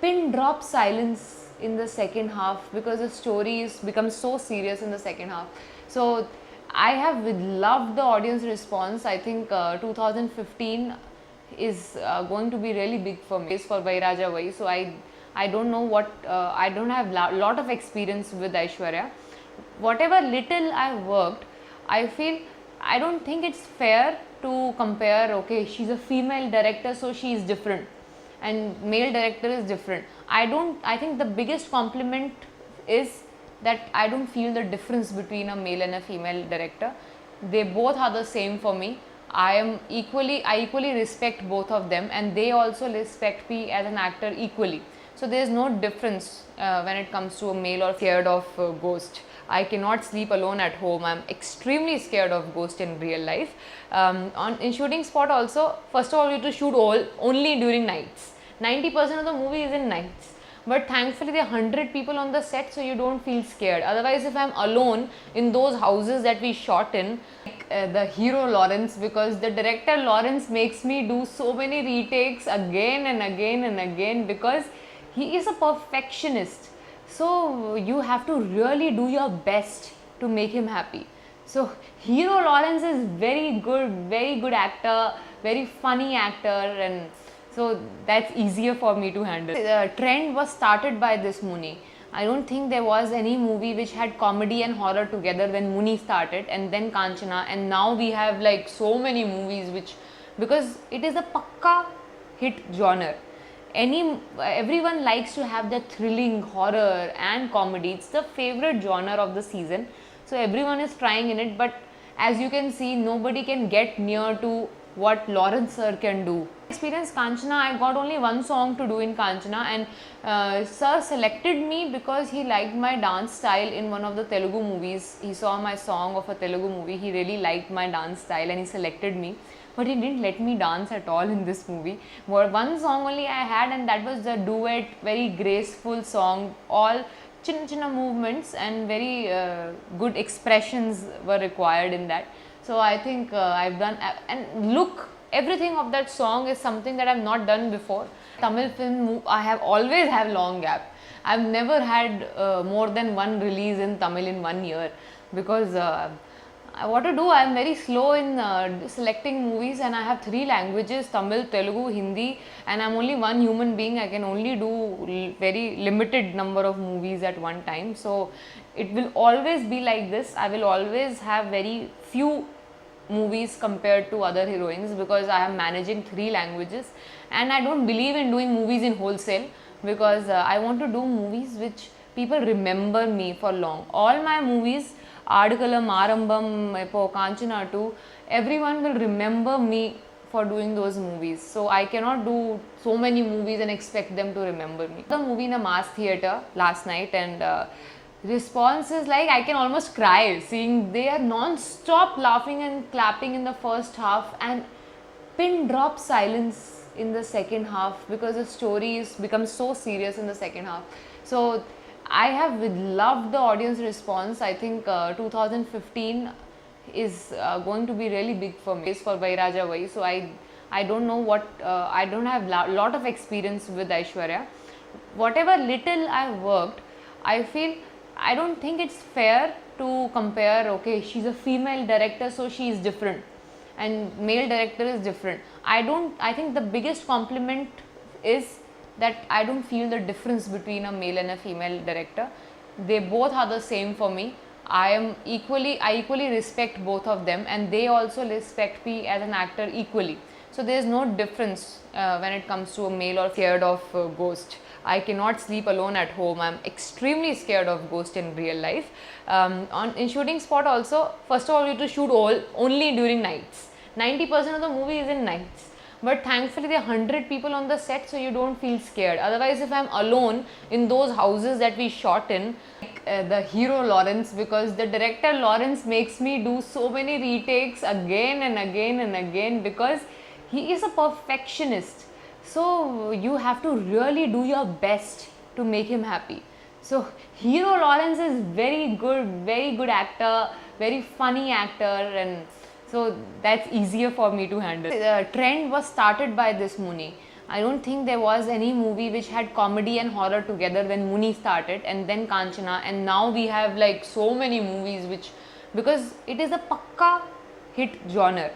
A: pin drop silence in the second half because the story is becomes so serious in the second half. So I have loved the audience response. I think 2015 is going to be really big for me. It's for Vairaja Vai. So I don't know what I don't have lot of experience with Aishwarya. Whatever little I've worked, I feel I don't think it's fair to compare. Okay, she's a female director, so she is different, and male director is different. I think the biggest compliment is that I don't feel the difference between a male and a female director. They both are the same for me. I equally respect both of them, and they also respect me as an actor equally. So there is no difference when it comes to a male or scared of ghost. I cannot sleep alone at home. I'm extremely scared of ghost in real life. In shooting spot also, first of all, you have to shoot only during nights. 90% of the movie is in nights. But thankfully there are 100 people on the set, so you don't feel scared. Otherwise, if I'm alone in those houses that we shot in, like, the hero Lawrence, because the director Lawrence makes me do so many retakes again and again and again, because he is a perfectionist. So you have to really do your best to make him happy. So hero Lawrence is very good actor, very funny actor, and so that's easier for me to handle. The trend was started by this Muni. I don't think there was any movie which had comedy and horror together when Muni started, and then Kanchana, and now we have like so many movies which, because it is a pakka hit genre. Everyone likes to have the thrilling horror and comedy. It's the favorite genre of the season, so everyone is trying in it. But as you can see, nobody can get near to what Lawrence sir can do. Experience Kanchana, I got only one song to do in Kanchana, and sir selected me because he liked my dance style in one of the Telugu movies. He saw my song of a Telugu movie, he really liked my dance style and he selected me. But he didn't let me dance at all in this movie. One song only I had, and that was the duet, very graceful song, all chinna movements and very good expressions were required in that. So I think I've done, and look, everything of that song is something that I've not done before. Tamil film, I have always have long gap. I've never had more than one release in Tamil in 1 year, because what to do, I'm very slow in selecting movies, and I have 3 languages, Tamil, Telugu, Hindi, and I'm only one human being. I can only do very limited number of movies at one time. So it will always be like this. I will always have very few movies compared to other heroines, because I am managing 3 languages, and I don't believe in doing movies in wholesale, because I want to do movies which people remember me for long. All my movies, Adukalam, Arambam, Kanchana 2, everyone will remember me for doing those movies. So I cannot do so many movies and expect them to remember me. The movie in a mass theatre last night, and response is like, I can almost cry seeing they are non-stop laughing and clapping in the first half, and pin drop silence in the second half, because the story is becomes so serious in the second half. So I have loved the audience response. I think 2015 is going to be really big for me. It's for Vairaja Vai. So I don't know what, I don't have lot of experience with Aishwarya. Whatever little I've worked, I feel, I don't think it's fair to compare, okay, she's a female director so she is different and male director is different. I think the biggest compliment is that I don't feel the difference between a male and a female director. They both are the same for me. I equally respect both of them, and they also respect me as an actor equally. So there is no difference when it comes to a male or scared of ghost. I cannot sleep alone at home. I'm extremely scared of ghost in real life. In shooting spot also, first of all, you have to shoot only during nights. 90% of the movie is in nights. But thankfully there are 100 people on the set, so you don't feel scared. Otherwise, if I'm alone in those houses that we shot in, the hero Lawrence, because the director Lawrence makes me do so many retakes again and again and again, because he is a perfectionist. So you have to really do your best to make him happy. So hero Lawrence is very good actor, very funny actor, and so that's easier for me to handle. The trend was started by this Muni. I don't think there was any movie which had comedy and horror together when Muni started, and then Kanchana, and now we have like so many movies which, because it is a pakka hit genre.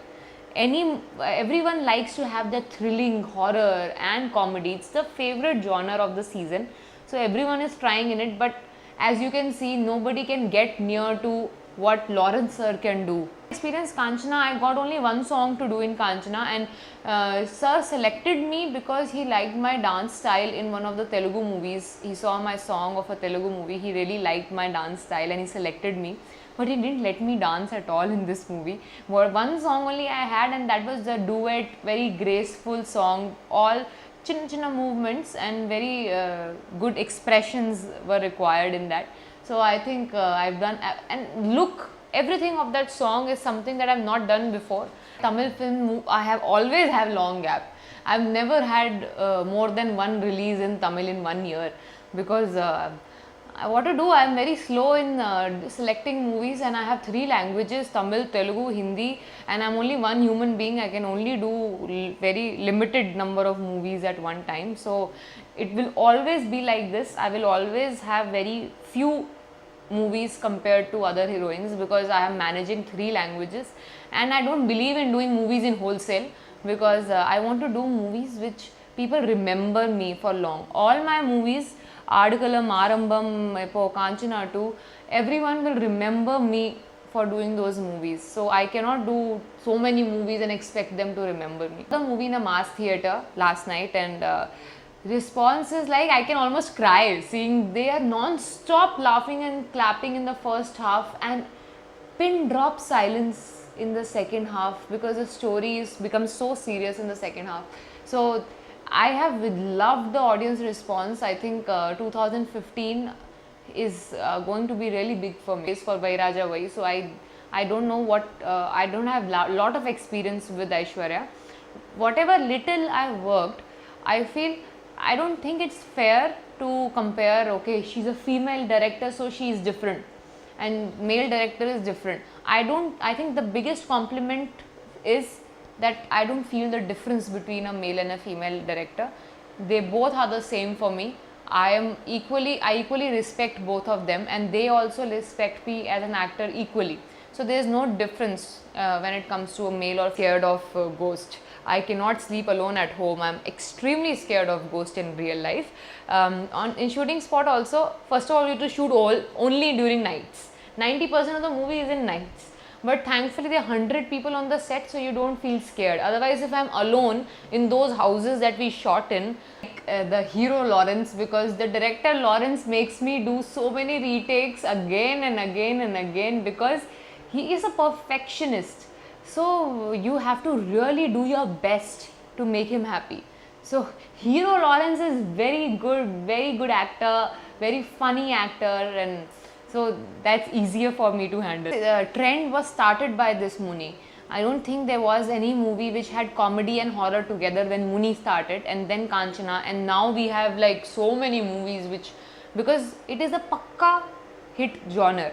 A: Everyone likes to have the thrilling horror and comedy. It's the favorite genre of the season, so everyone is trying in it. But as you can see, nobody can get near to what Lawrence sir can do. Experience Kanchana, I got only one song to do in Kanchana, and sir selected me because he liked my dance style in one of the Telugu movies. He saw my song of a Telugu movie, he really liked my dance style and he selected me. But he didn't let me dance at all in this movie. One song only I had, and that was the duet, very graceful song, all chinna movements and very good expressions were required in that. So I think I've done, and look, everything of that song is something that I've not done before. Tamil film, I have always have long gap. I've never had more than one release in Tamil in 1 year, because What to do? I'm very slow in selecting movies, and I have three languages: Tamil, Telugu, Hindi, and I'm only one human being. I can only do very limited number of movies at one time. So it will always be like this. I will always have very few movies compared to other heroines because I am managing three languages, and I don't believe in doing movies in wholesale because I want to do movies which people remember me for long. All my movies, Adukalam, Arambam, Epo, Kanchana 2, everyone will remember me for doing those movies. So I cannot do so many movies and expect them to remember me. The movie in a mass theater last night, and response is like I can almost cry seeing they are non-stop laughing and clapping in the first half and pin drop silence in the second half because the story is becomes so serious in the second half. So I have loved the audience response. I think 2015 is going to be really big for me. It's for Vairaja Vai. So I don't know what I don't have lot of experience with Aishwarya. Whatever little I worked, I feel I don't think it's fair to compare. Okay, she's a female director, so she is different, and male director is different. I think the biggest compliment is that I don't feel the difference between a male and a female director. They both are the same for me. I equally respect both of them, and they also respect me as an actor equally. So there is no difference when it comes to a male or scared of ghost. I cannot sleep alone at home. I'm extremely scared of ghost in real life. In shooting spot also, first of all, you have to shoot only during nights. 90% of the movie is in nights. But thankfully there are 100 people on the set, so you don't feel scared. Otherwise, if I'm alone in those houses that we shot in, like the hero Lawrence, because the director Lawrence makes me do so many retakes again and again and again because he is a perfectionist. So you have to really do your best to make him happy. So hero Lawrence is very good actor, very funny actor, and so that's easier for me to handle. The trend was started by this Muni. I don't think there was any movie which had comedy and horror together when Muni started, and then Kanchana, and now we have like so many movies which, because it is a pakka hit genre.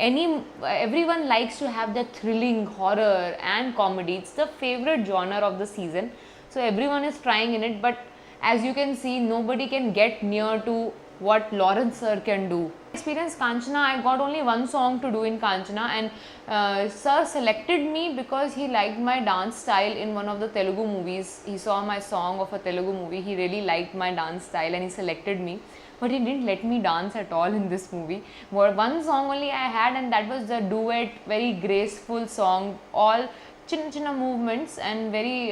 A: Everyone likes to have that thrilling horror and comedy. It's the favorite genre of the season, so everyone is trying in it. But as you can see, nobody can get near to what Lawrence sir can do. Experience Kanchana, I got only one song to do in Kanchana, and sir selected me because he liked my dance style in one of the Telugu movies. He saw my song of a Telugu movie, he really liked my dance style and he selected me. But he didn't let me dance at all in this movie. One song only I had, and that was the duet, very graceful song, all chinna movements and very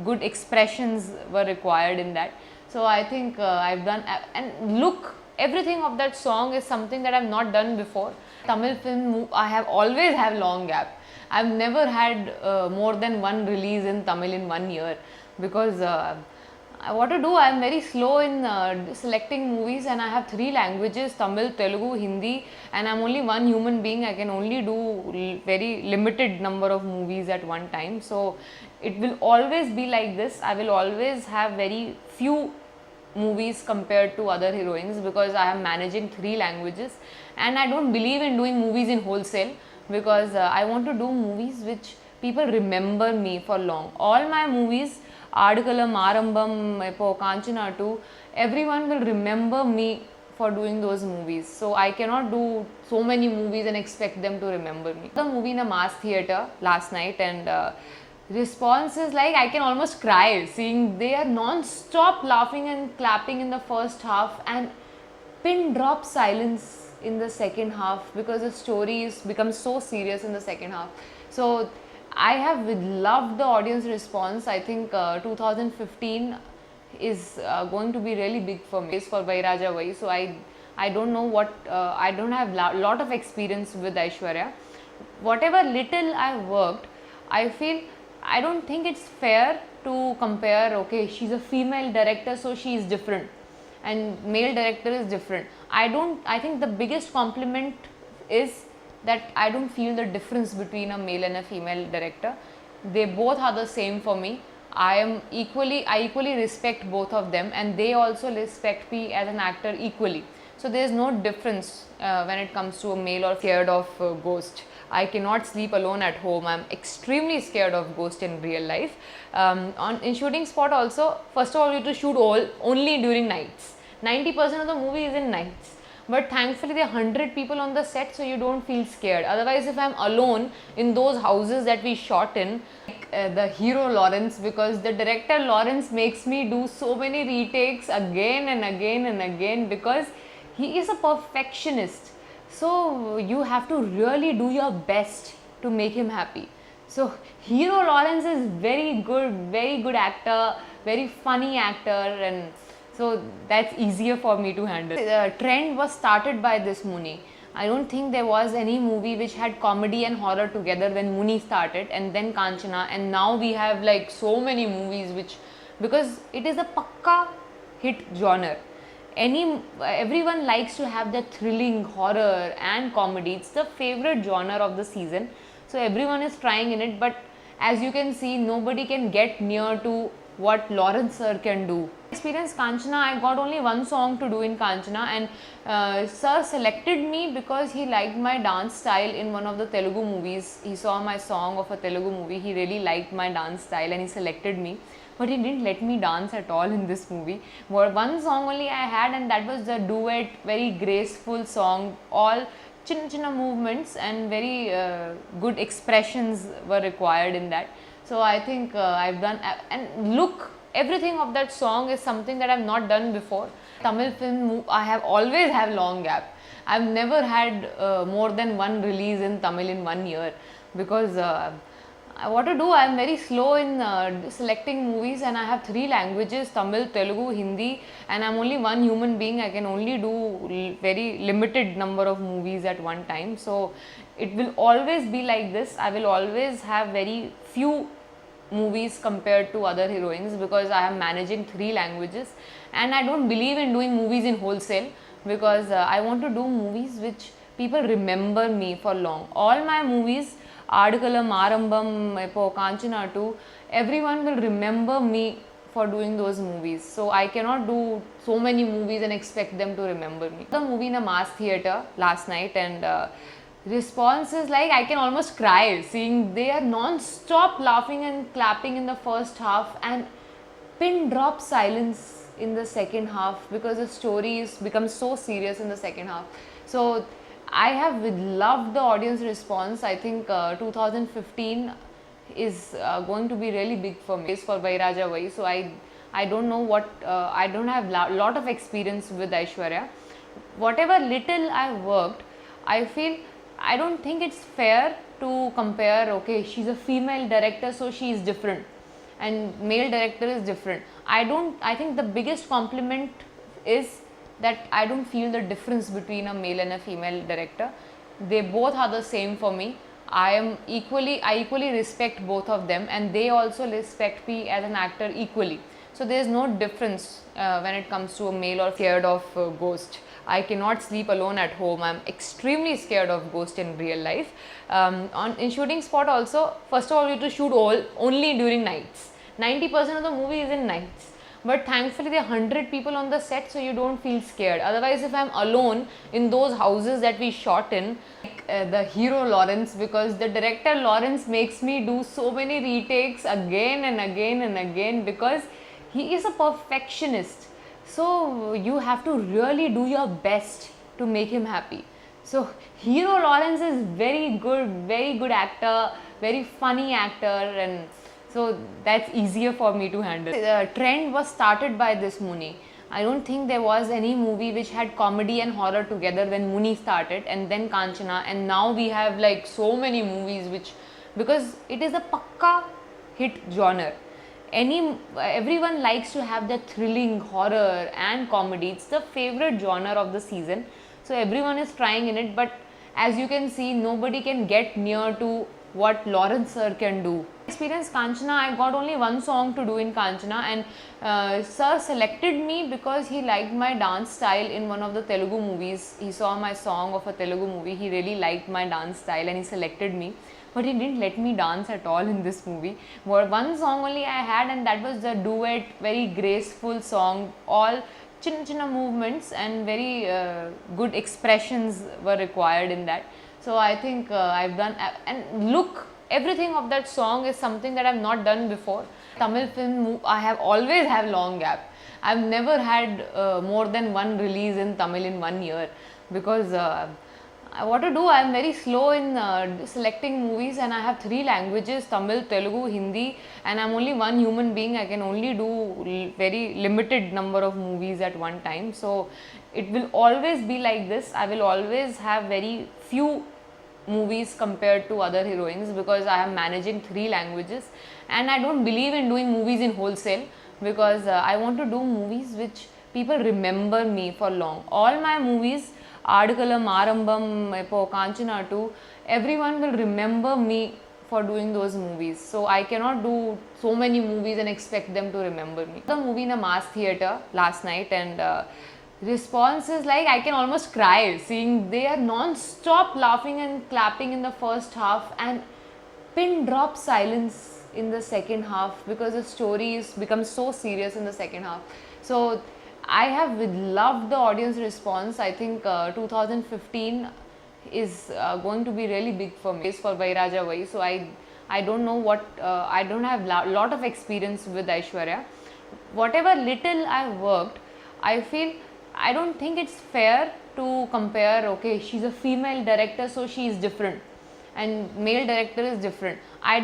A: good expressions were required in that. So I think I've done, and look, everything of that song is something that I've not done before. Tamil film, I have always have long gap. I've never had more than one release in Tamil in 1 year because what to do? I'm very slow in selecting movies, and I have three languages: Tamil, Telugu, Hindi, and I'm only one human being. I can only do very limited number of movies at one time. So it will always be like this. I will always have very few movies compared to other heroines because I am managing three languages, and I don't believe in doing movies in wholesale because I want to do movies which people remember me for long. All my movies, Adukalam, Arambam, Epo, Kanchana 2, everyone will remember me for doing those movies. So I cannot do so many movies and expect them to remember me. The movie in a mass theater last night, and response is like I can almost cry seeing they are non-stop laughing and clapping in the first half and pin drop silence in the second half because the story is becomes so serious in the second half. So I have loved the audience response. I think 2015 is going to be really big for me. It's for Vairaja Vai. So I don't know what I don't have lot of experience with Aishwarya. Whatever little I worked, I feel I don't think it's fair to compare. Okay, she's a female director, so she is different, and male director is different. I think the biggest compliment is that I don't feel the difference between a male and a female director. They both are the same for me. I equally respect both of them, and they also respect me as an actor equally. So there's no difference when it comes to a male or scared of ghost. I cannot sleep alone at home. I'm extremely scared of ghost in real life. In shooting spot also, first of all, you have to shoot only during nights. 90% of the movie is in nights. But thankfully there are 100 people on the set, so you don't feel scared. Otherwise, if I'm alone in those houses that we shot in, the hero Lawrence, because the director Lawrence makes me do so many retakes again and again and again, because he is a perfectionist. So you have to really do your best to make him happy. So hero Lawrence is very good actor, very funny actor, and so that's easier for me to handle. The trend was started by this Muni. I don't think there was any movie which had comedy and horror together when Muni started, and then Kanchana, and now we have like so many movies which, because it is a pakka hit genre. Everyone likes to have the thrilling horror and comedy. It's the favorite genre of the season, so everyone is trying in it. But as you can see, nobody can get near to what Lawrence sir can do. Experience Kanchana, I got only one song to do in Kanchana, and sir selected me because he liked my dance style in one of the Telugu movies. He saw my song of a Telugu movie, he really liked my dance style and he selected me. But he didn't let me dance at all in this movie. One song only I had, and that was the duet, very graceful song, all chinna movements and very good expressions were required in that. So I think I've done, and look, everything of that song is something that I've not done before. Tamil film, I have always have long gap. I've never had more than one release in Tamil in 1 year, because what to do, I'm very slow in selecting movies, and I have 3 languages, Tamil, Telugu, Hindi, and I'm only one human being. I can only do very limited number of movies at one time. So it will always be like this. I will always have very few movies compared to other heroines, because I am managing 3 languages, and I don't believe in doing movies in wholesale, because I want to do movies which people remember me for long. All my movies, Adikalam, Arambam, Kanchana 2, everyone will remember me for doing those movies. So I cannot do so many movies and expect them to remember me. The movie in a mass theatre last night, and response is like, I can almost cry seeing they are non-stop laughing and clapping in the first half, and pin drop silence in the second half, because the story is becomes so serious in the second half. So I have loved the audience response. I think 2015 is going to be really big for me. It's for Vairaja Vai. So I don't know what, I don't have lot of experience with Aishwarya. Whatever little I've worked, I feel, I don't think it's fair to compare, okay, she's a female director, so she is different, and male director is different. I think the biggest compliment is that I don't feel the difference between a male and a female director. They both are the same for me. I equally respect both of them, and they also respect me as an actor equally. So there is no difference when it comes to a male or scared of ghost. I cannot sleep alone at home. I'm extremely scared of ghost in real life. In shooting spot also, first of all, you have to shoot only during nights. 90% of the movie is in nights. But thankfully there are 100 people on the set, so you don't feel scared. Otherwise, if I'm alone in those houses that we shot in, the hero Lawrence, because the director Lawrence makes me do so many retakes again and again and again, because he is a perfectionist. So you have to really do your best to make him happy. So hero Lawrence is very good actor, very funny actor, and so that's easier for me to handle. The trend was started by this Muni. I don't think there was any movie which had comedy and horror together when Muni started, and then Kanchana, and now we have like so many movies which, because it is a pakka hit genre. Everyone likes to have the thrilling horror and comedy. It's the favorite genre of the season, so everyone is trying in it. But as you can see, nobody can get near to what Lawrence sir can do. Experience Kanchana, I got only one song to do in Kanchana, and sir selected me because he liked my dance style in one of the Telugu movies. He saw my song of a Telugu movie, he really liked my dance style and he selected me. But he didn't let me dance at all in this movie. One song only I had, and that was the duet, very graceful song, all chinna movements and very good expressions were required in that. So I think I've done, and look, everything of that song is something that I've not done before. Tamil film, I have always have long gap. I've never had more than one release in Tamil in 1 year, because what to do, I am very slow in selecting movies, and I have 3 languages: Tamil, Telugu, Hindi, and I am only one human being. I can only do very limited number of movies at one time. So it will always be like this. I will always have very few movies compared to other heroines, because I am managing 3 languages, and I don't believe in doing movies in wholesale, because I want to do movies which people remember me for long. All my movies, Adukalam, Arambam, Kanchana 2, everyone will remember me for doing those movies. So I cannot do so many movies and expect them to remember me. The movie in a mass theatre last night, and response is like, I can almost cry seeing they are non-stop laughing and clapping in the first half, and pin drop silence in the second half, because the story is becomes so serious in the second half. So I have loved the audience response. I think 2015 is going to be really big for me. It's for Vairaja Vai. So I don't know what, I don't have lot of experience with Aishwarya. Whatever little I've worked, I feel, I don't think it's fair to compare, okay, she's a female director, so she is different, and male director is different. I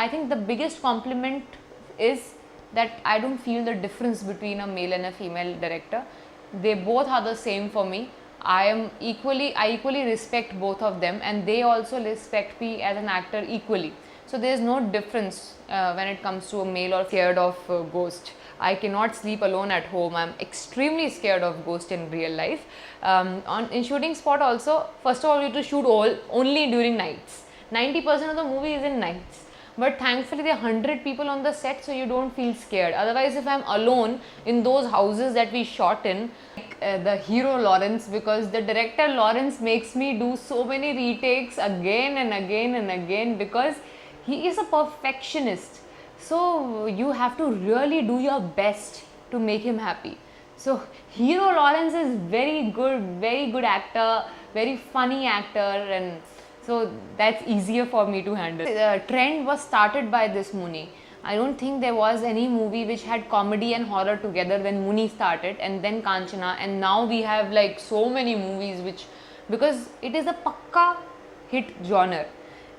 A: think the biggest compliment is that I don't feel the difference between a male and a female director. They both are the same for me. I equally respect both of them, and they also respect me as an actor equally. So there is no difference when it comes to a male or scared of ghost. I cannot sleep alone at home. I'm extremely scared of ghost in real life. In shooting spot also, first of all, you have to shoot only during nights. 90% of the movie is in nights. But thankfully there are 100 people on the set, so you don't feel scared. Otherwise, if I'm alone in those houses that we shot in, the hero Lawrence, because the director Lawrence makes me do so many retakes again and again and again, because he is a perfectionist. So you have to really do your best to make him happy. So hero Lawrence is very good actor, very funny actor, and so that's easier for me to handle. The trend was started by this Muni. I don't think there was any movie which had comedy and horror together when Muni started, and then Kanchana, and now we have like so many movies which, because it is a pakka hit genre.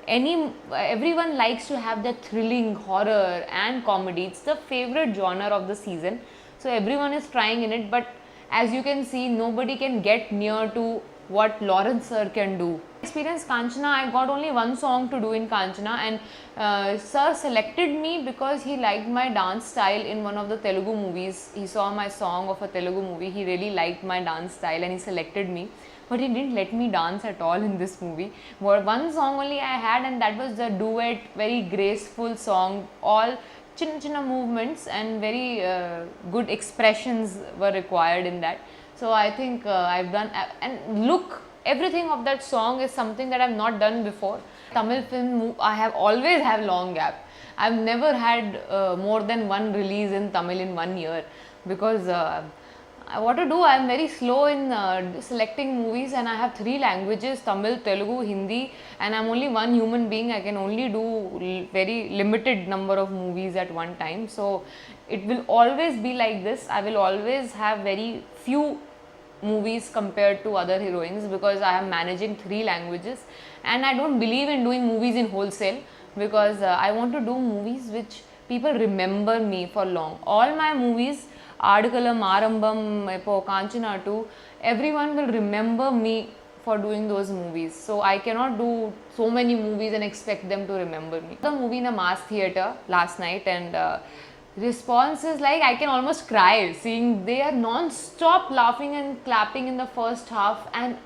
A: Everyone likes to have that thrilling horror and comedy. It's the favorite genre of the season. So everyone is trying in it, but as you can see, nobody can get near to what Lawrence sir can do. Experience Kanchana, I got only one song to do in Kanchana, and sir selected me because he liked my dance style in one of the Telugu movies. He saw my song of a Telugu movie, he really liked my dance style and he selected me. But he didn't let me dance at all in this movie. One song only I had, and that was the duet, very graceful song. All chinna movements and very good expressions were required in that. So I think I've done, and look, everything of that song is something that I've not done before. Tamil film, I have always have long gap. I've never had more than one release in Tamil in 1 year, because what to do, I am very slow in selecting movies, and I have 3 languages: Tamil, Telugu, Hindi, and I am only one human being. I can only do very limited number of movies at one time. So it will always be like this. I will always have very few movies compared to other heroines, because I am managing 3 languages, and I don't believe in doing movies in wholesale, because I want to do movies which people remember me for long. All my movies, Adukalam, Arambam, Kanchana 2, everyone will remember me for doing those movies. So I cannot do so many movies and expect them to remember me. The movie in a mass theatre last night, and response is like, I can almost cry seeing they are non-stop laughing and clapping in the first half, and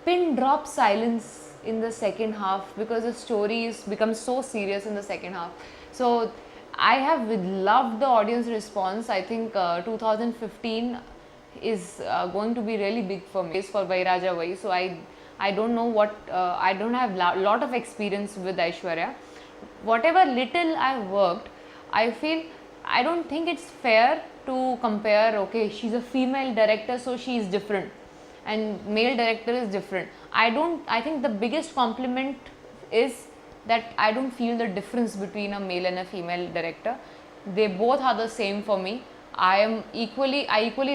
A: pin drop silence in the second half, because the story becomes so serious in the second half. So I have loved the audience response. I think 2015 is going to be really big for me. It's for Vairaja Vai. So I don't know what, I don't have lot of experience with Aishwarya. Whatever little I've worked, I feel, I don't think it's fair to compare, okay, she's a female director, so she is different, and male director is different. I think the biggest compliment is that I don't feel the difference between a male and a female director. They both are the same for me. I equally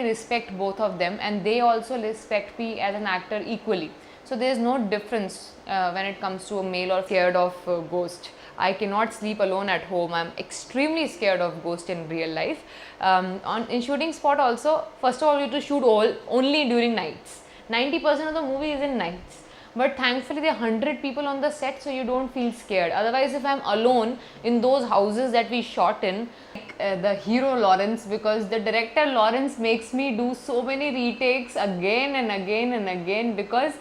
A: respect both of them, and they also respect me as an actor equally. So there is no difference when it comes to a male or scared of ghost. I cannot sleep alone at home. I'm extremely scared of ghost in real life. In shooting spot also, first of all, you have to shoot only during nights. 90% of the movie is in nights. But thankfully there are 100 people on the set, so you don't feel scared. Otherwise, if I'm alone in those houses that we shot in, the hero Lawrence, because the director Lawrence makes me do so many retakes again and again and again, because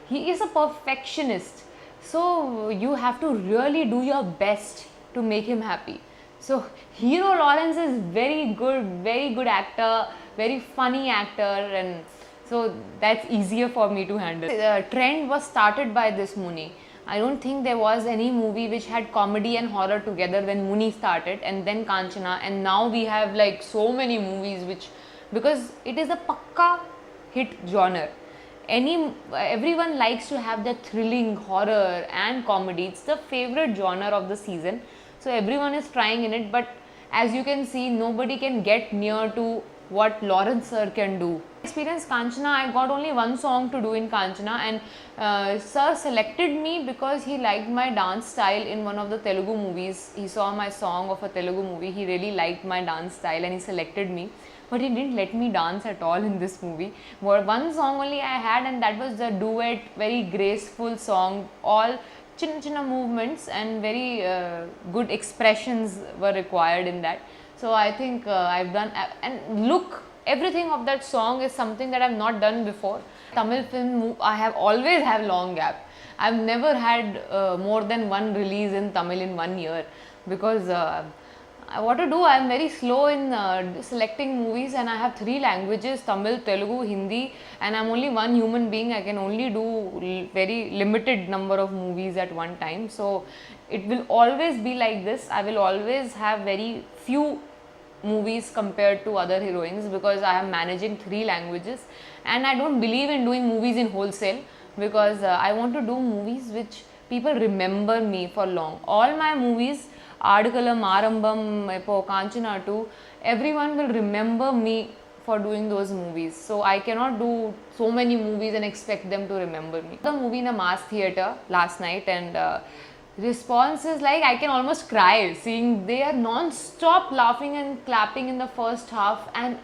A: he is a perfectionist. So you have to really do your best to make him happy. So hero Lawrence is very good actor, very funny actor, and so that's easier for me to handle. The trend was started by this Muni. I don't think there was any movie which had comedy and horror together when Muni started, and then Kanchana, and now we have like so many movies which, because it is a pakka hit genre. Everyone likes to have that thrilling horror and comedy. It's the favorite genre of the season, so everyone is trying in it. But as you can see, nobody can get near to what Lawrence sir can do. Experience Kanchana, I got only one song to do in Kanchana, and sir selected me because he liked my dance style in one of the Telugu movies. He saw my song of a Telugu movie, he really liked my dance style and he selected me. But he didn't let me dance at all in this movie. One song only I had, and that was the duet, very graceful song. All chinna movements and very good expressions were required in that. So I think I've done, and look, everything of that song is something that I've not done before. Tamil film, I have always have long gap. I've never had more than one release in Tamil in 1 year, because what to do, I am very slow in selecting movies, and I have 3 languages, Tamil, Telugu, Hindi, and I am only one human being. I can only do very limited number of movies at one time. So it will always be like this. I will always have very few movies compared to other heroines, because I am managing 3 languages, and I don't believe in doing movies in wholesale, because I want to do movies which people remember me for long. All my movies, Adikalam, Arambam, Kanchana 2, everyone will remember me for doing those movies. So I cannot do so many movies and expect them to remember me. The movie in a mass theatre last night, and response is like, I can almost cry seeing they are non-stop laughing and clapping in the first half, and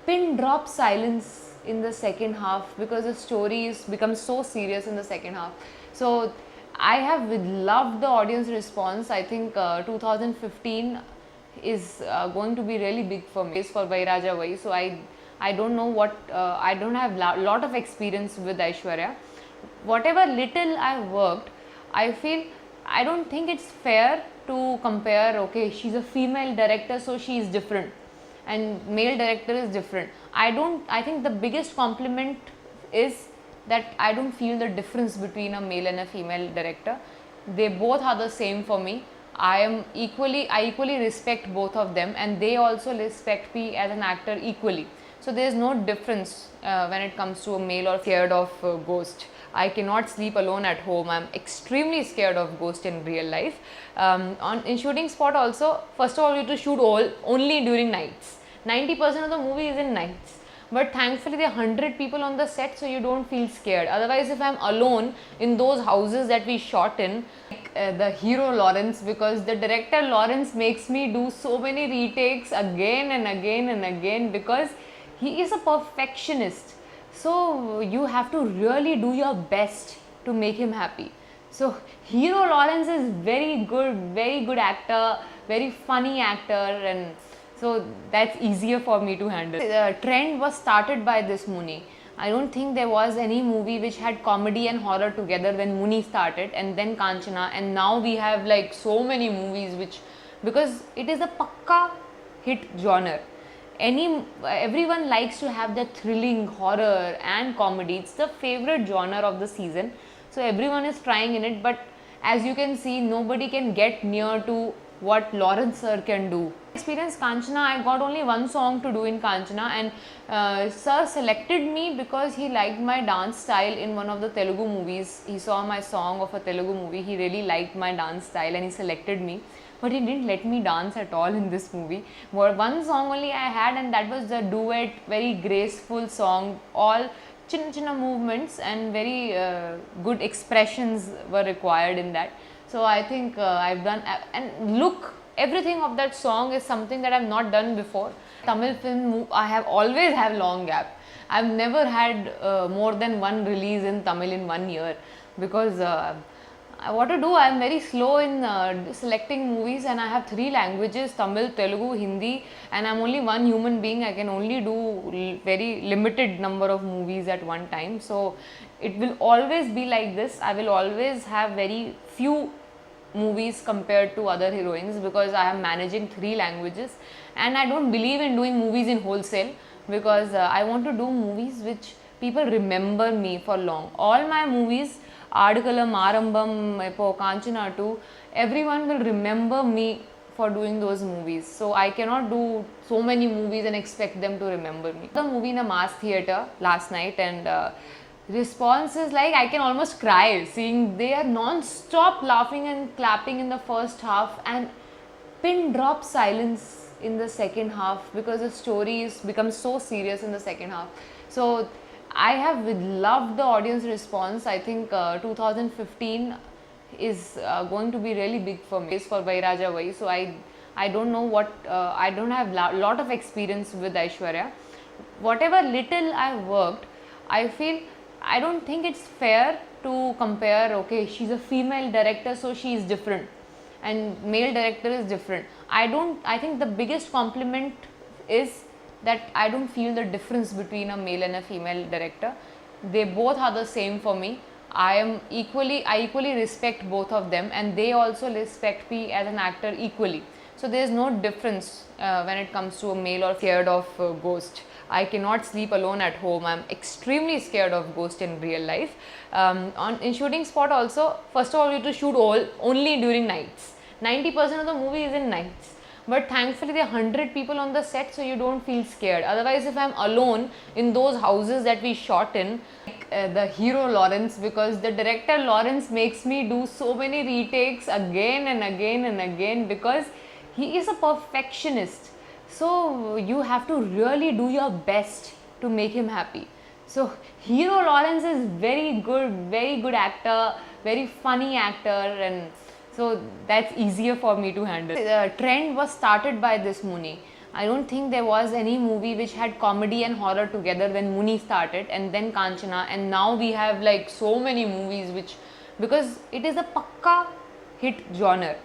A: pin drop silence in the second half, because the story is becomes so serious in the second half. So I have loved the audience response. I think 2015 is going to be really big for me. It's for Vairaja Vai. So I don't know what, I don't have lot of experience with Aishwarya. Whatever little I've worked, I feel, I don't think it's fair to compare, okay, she's a female director, so she is different, and male director is different. I think the biggest compliment is that I don't feel the difference between a male and a female director. They both are the same for me. I equally respect both of them, and they also respect me as an actor equally. So there is no difference when it comes to a male or scared of ghost. I cannot sleep alone at home. I'm extremely scared of ghost in real life. In shooting spot also, first of all, you have to shoot only during nights. 90% of the movie is in nights. But thankfully there are 100 people on the set, so you don't feel scared. Otherwise, if I'm alone in those houses that we shot in, the hero Lawrence, because the director Lawrence makes me do so many retakes again and again and again, because he is a perfectionist. So you have to really do your best to make him happy. So hero Lawrence is very good actor, very funny actor, and so that's easier for me to handle. The trend was started by this Muni. I don't think there was any movie which had comedy and horror together when Muni started, and then Kanchana, and now we have like so many movies which, because it is a pakka hit genre. Everyone likes to have that thrilling horror and comedy. It's the favorite genre of the season, so everyone is trying in it. But as you can see, nobody can get near to what Lawrence sir can do. Experience Kanchana, I got only one song to do in Kanchana, and sir selected me because he liked my dance style in one of the Telugu movies. He saw my song of a Telugu movie, he really liked my dance style and he selected me. But he didn't let me dance at all in this movie. One song only I had, and that was the duet, very graceful song. All chinna movements and very good expressions were required in that. So I think I've done, and look, everything of that song is something that I've not done before. Tamil film, I have always have long gap. I've never had more than one release in Tamil in 1 year, because what to do, I'm very slow in selecting movies, and I have 3 languages: Tamil, Telugu, Hindi, and I'm only one human being. I can only do very limited number of movies at one time. So it will always be like this. I will always have very few movies compared to other heroines, because I am managing 3 languages, and I don't believe in doing movies in wholesale, because I want to do movies which people remember me for long. All my movies, Adukalam, Arambam, Kanchana 2, everyone will remember me for doing those movies. So I cannot do so many movies and expect them to remember me. The movie in a mass theatre last night, and response is like, I can almost cry seeing they are non-stop laughing and clapping in the first half, and pin drop silence in the second half, because the story is becomes so serious in the second half. So I have loved the audience response. I think 2015 is going to be really big for me. It's for Vairaja Vai. So I don't know what, I don't have lot of experience with Aishwarya. Whatever little I've worked, I feel, I don't think it's fair to compare, okay, she's a female director so she is different and male director is different. I think the biggest compliment is that I don't feel the difference between a male and a female director. They both are the same for me. I equally respect both of them, and they also respect me as an actor equally. So there is no difference when it comes to a male or scared of ghost. I cannot sleep alone at home. I'm extremely scared of ghost in real life. In shooting spot also, first of all, you have to shoot only during nights. 90% of the movie is in nights. But thankfully there are 100 people on the set, so you don't feel scared. Otherwise, if I'm alone in those houses that we shot in, like the hero Lawrence, because the director Lawrence makes me do so many retakes again and again and again, because he is a perfectionist. So you have to really do your best to make him happy. So hero Lawrence is very good actor, very funny actor, and so that's easier for me to handle. The trend was started by this Muni. I don't think there was any movie which had comedy and horror together when Muni started, and then Kanchana, and now we have like so many movies which, because it is a pakka hit genre.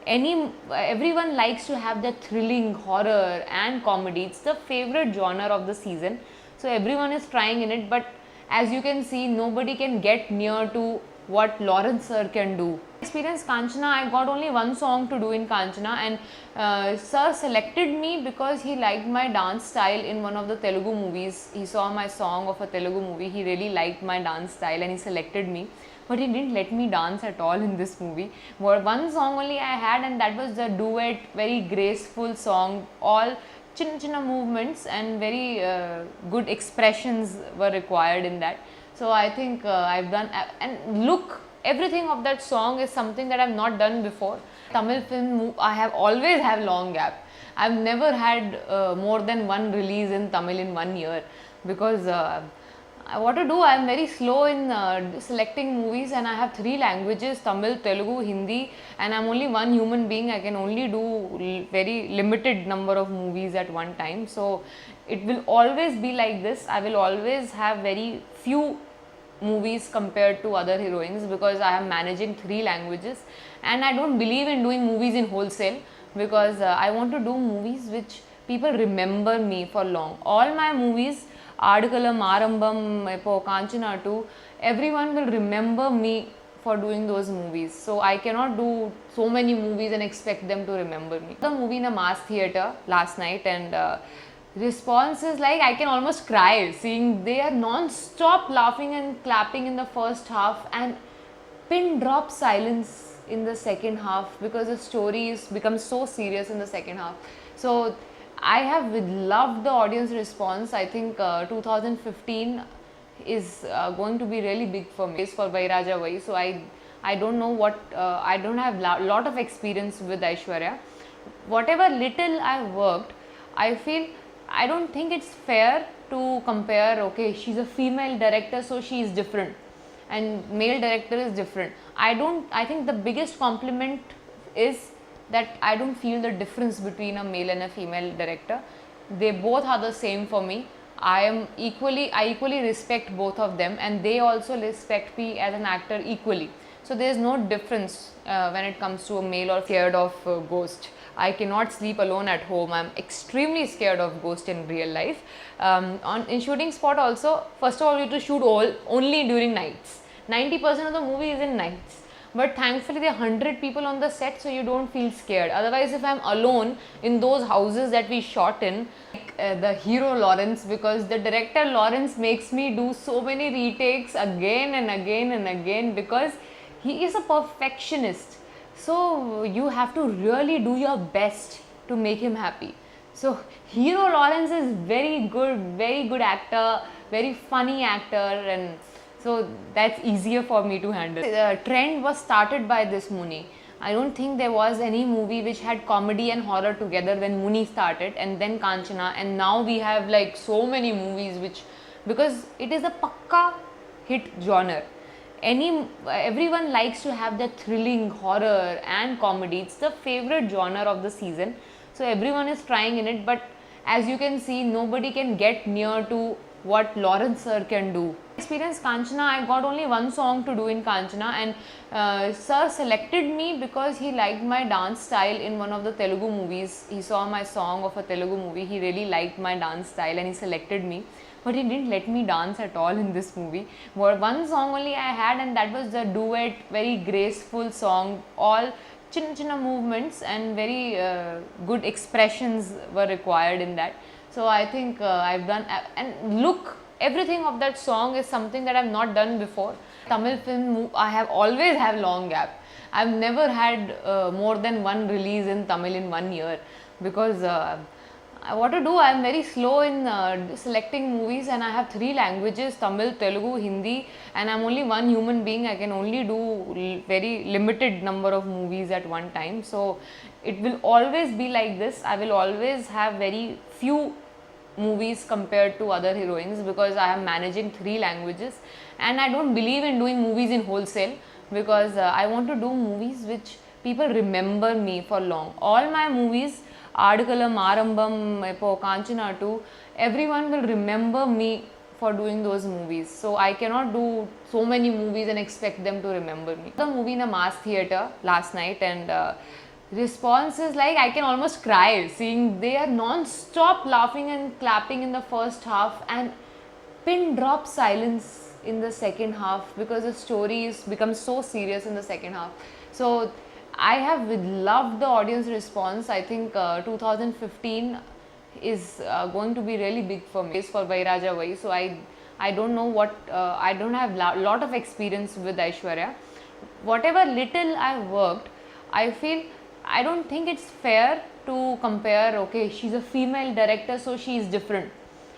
A: Everyone likes to have the thrilling horror and comedy. It's the favorite genre of the season. So everyone is trying in it, but as you can see, nobody can get near to what Lawrence sir can do. Experience Kanchana, I got only one song to do in Kanchana, and sir selected me because he liked my dance style in one of the Telugu movies. He saw my song of a Telugu movie, he really liked my dance style and he selected me. But he didn't let me dance at all in this movie. One song only I had, and that was the duet, very graceful song. All chinna movements and very good expressions were required in that. So I think I've done, and look, everything of that song is something that I've not done before. Tamil film, I have always have long gap. I've never had more than one release in Tamil in 1 year, because what to do, I'm very slow in selecting movies, and I have 3 languages: Tamil, Telugu, Hindi, and I'm only one human being. I can only do very limited number of movies at one time. So it will always be like this. I will always have very few movies compared to other heroines, because I am managing 3 languages, and I don't believe in doing movies in wholesale, because I want to do movies which people remember me for long. All my movies, Adukalam, Arambam, Kanchana 2, everyone will remember me for doing those movies. So I cannot do so many movies and expect them to remember me. The movie in a mass theatre last night, and response is like, I can almost cry seeing they are non-stop laughing and clapping in the first half, and pin drop silence in the second half because the story is becomes so serious in the second half. So I have loved the audience response. I think 2015 is going to be really big for me. It's for Vairaja Vai. So I don't know what I don't have lot of experience with Aishwarya. Whatever little I've worked, I feel I don't think it's fair to compare. Okay, she's a female director, so she is different, and male director is different. I think the biggest compliment is that I don't feel the difference between a male and a female director. They both are the same for me. I equally respect both of them, and they also respect me as an actor equally. So there is no difference when it comes to a male or scared of ghost. I cannot sleep alone at home. I'm extremely scared of ghost in real life. In shooting spot also, first of all, you have to shoot only during nights. 90% of the movie is in nights. But thankfully there are 100 people on the set, so you don't feel scared. Otherwise, if I'm alone in those houses that we shot in, like the hero Lawrence, because the director Lawrence makes me do so many retakes again and again and again because he is a perfectionist. So you have to really do your best to make him happy. So hero Lawrence is very good actor, very funny actor, and so that's easier for me to handle. The trend was started by this Muni. I don't think there was any movie which had comedy and horror together when Muni started, and then Kanchana, and now we have like so many movies which, because it is a pakka hit genre. Everyone likes to have that thrilling horror and comedy. It's the favorite genre of the season. So everyone is trying in it, but as you can see, nobody can get near to what Lawrence sir can do. Experience Kanchana, I got only one song to do in Kanchana, and sir selected me because he liked my dance style in one of the Telugu movies. He saw my song of a Telugu movie, he really liked my dance style and he selected me. But he didn't let me dance at all in this movie. One song only I had, and that was the duet, very graceful song, all chinna movements and very good expressions were required in that. So I think I've done, and look, everything of that song is something that I've not done before. Tamil film, I have always have long gap. I've never had more than one release in Tamil in 1 year because what to do, I am very slow in selecting movies, and I have 3 languages, Tamil, Telugu, Hindi, and I am only one human being. I can only do very limited number of movies at one time. So it will always be like this. I will always have very few movies compared to other heroines because I am managing 3 languages, and I don't believe in doing movies in wholesale because I want to do movies which people remember me for long. All my movies, Adukalam, Arambam, Kanchana 2, everyone will remember me for doing those movies. So I cannot do so many movies and expect them to remember me. The movie in a mass theatre last night, and response is like I can almost cry seeing they are non-stop laughing and clapping in the first half and pin drop silence in the second half because the story is becomes so serious in the second half. So I have loved the audience response. I think 2015 is going to be really big for me. It's for Vairaja Vai. So I don't know what I don't have lot of experience with Aishwarya. Whatever little I've worked, I feel I don't think it's fair to compare. Okay, she's a female director, so she is different,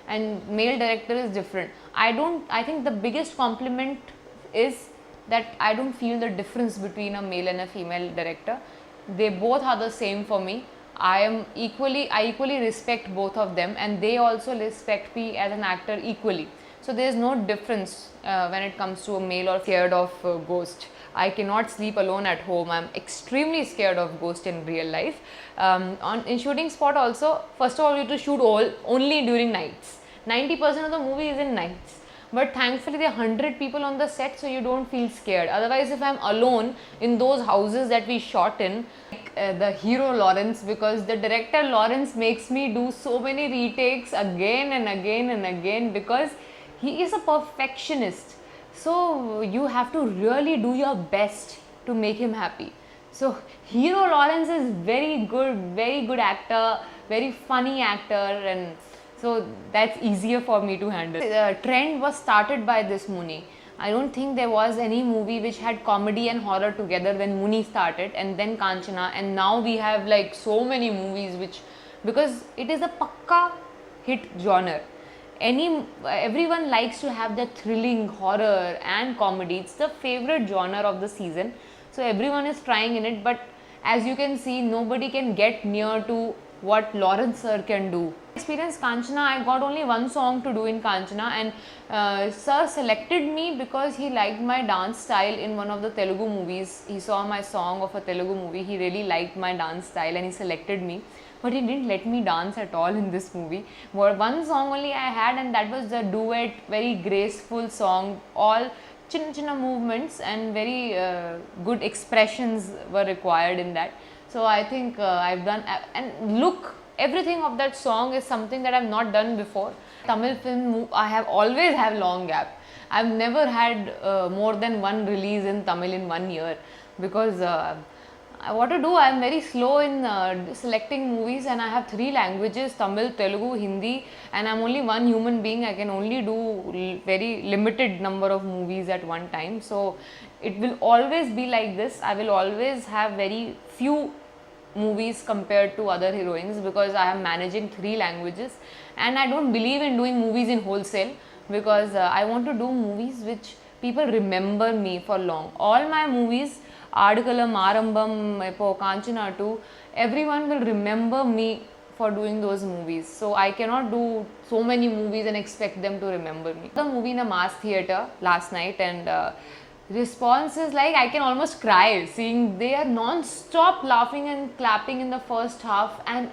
A: and male director is different. I think the biggest compliment is that I don't feel the difference between a male and a female director. They both are the same for me. I equally respect both of them, and they also respect me as an actor equally. So there is no difference when it comes to a male or scared of ghost. I cannot sleep alone at home. I'm extremely scared of ghost in real life. In shooting spot also, first of all, you have to shoot only during nights. 90% of the movie is in nights. But thankfully there are 100 people on the set, so you don't feel scared. Otherwise, if I'm alone in those houses that we shot in, like the hero Lawrence, because the director Lawrence makes me do so many retakes again and again and again because he is a perfectionist. So you have to really do your best to make him happy. So hero Lawrence is very good actor, very funny actor, and so that's easier for me to handle. The trend was started by this Muni. I don't think there was any movie which had comedy and horror together when Muni started, and then Kanchana, and now we have like so many movies which, because it is a pakka hit genre. Everyone likes to have that thrilling horror and comedy. It's the favorite genre of the season, so everyone is trying in it. But as you can see, nobody can get near to what Lawrence sir can do. Experience Kanchana, I got only one song to do in Kanchana, and sir selected me because he liked my dance style in one of the Telugu movies. He saw my song of a Telugu movie, he really liked my dance style and he selected me. But he didn't let me dance at all in this movie. One song only I had, and that was the duet, very graceful song, all chinna movements and very good expressions were required in that. So I think I've done, and look, everything of that song is something that I've not done before. Tamil film, I have always have long gap. I've never had more than one release in Tamil in 1 year, because what to do, I am very slow in selecting movies, and I have 3 languages: Tamil, Telugu, Hindi, and I am only one human being. I can only do very limited number of movies at one time. So it will always be like this. I will always have very few movies compared to other heroines, because I am managing 3 languages, and I don't believe in doing movies in wholesale, because I want to do movies which people remember me for long. All my movies, Adukalam, Arambam, Kanchana 2, everyone will remember me for doing those movies. So I cannot do so many movies and expect them to remember me. The movie in a mass theatre last night, and response is like, I can almost cry seeing they are non-stop laughing and clapping in the first half, and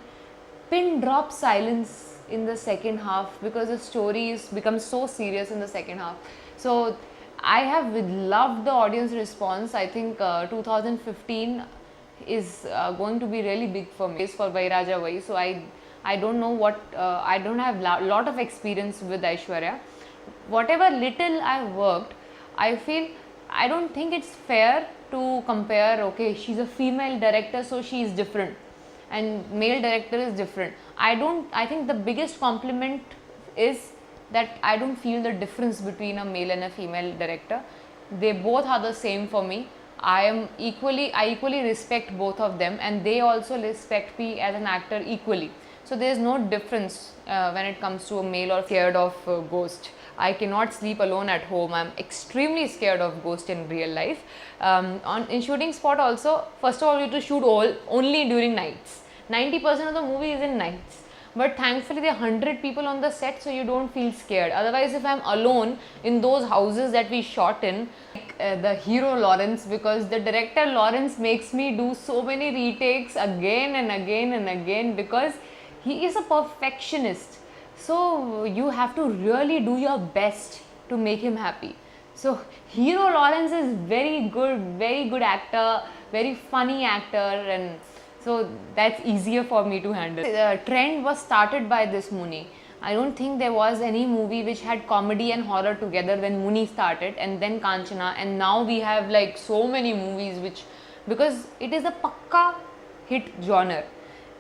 A: pin drop silence in the second half, because the story is becomes so serious in the second half. So I have loved the audience response. I think 2015 is going to be really big for me. It's for Vairaja Vai. So I don't know what, I don't have lot of experience with Aishwarya. Whatever little I've worked, I feel, I don't think it's fair to compare, okay, she's a female director so she is different and male director is different. I think the biggest compliment is that I don't feel the difference between a male and a female director. They both are the same for me. I equally respect both of them, and they also respect me as an actor equally. So there is no difference when it comes to a male or scared of ghost. I cannot sleep alone at home. I'm extremely scared of ghost in real life. In shooting spot also, first of all, you have to shoot only during nights. 90% of the movie is in nights. But thankfully there are 100 people on the set, so you don't feel scared. Otherwise, if I'm alone in those houses that we shot in, the hero Lawrence, because the director Lawrence makes me do so many retakes again and again and again, because he is a perfectionist. So you have to really do your best to make him happy. So hero Lawrence is very good actor, very funny actor, and so that's easier for me to handle. The trend was started by this Muni. I don't think there was any movie which had comedy and horror together when Muni started, and then Kanchana, and now we have like so many movies which, because it is a pakka hit genre.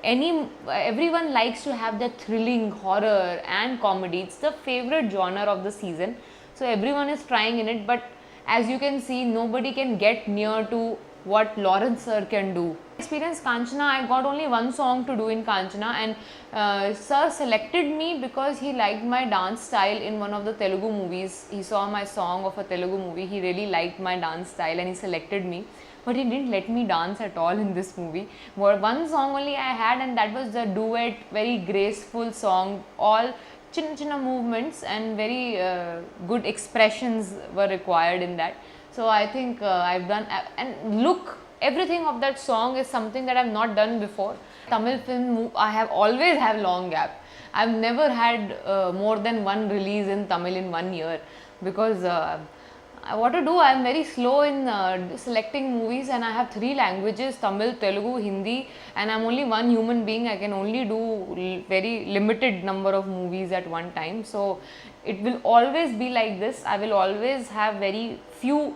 A: Everyone likes to have that thrilling horror and comedy. It's the favorite genre of the season, so everyone is trying in it. But as you can see, nobody can get near to what Lawrence sir can do. Experience Kanchana, I got only one song to do in Kanchana, and sir selected me because he liked my dance style in one of the Telugu movies. He saw my song of a Telugu movie, he really liked my dance style and he selected me. But he didn't let me dance at all in this movie. One song only I had, and that was the duet, very graceful song, all chinna movements and very good expressions were required in that. So I think I've done, and look, everything of that song is something that I've not done before. Tamil film, I have always have long gap. I've never had more than one release in Tamil in 1 year, because what to do, I am very slow in selecting movies, and I have 3 languages: Tamil, Telugu, Hindi, and I am only one human being. I can only do very limited number of movies at one time. So it will always be like this. I will always have very few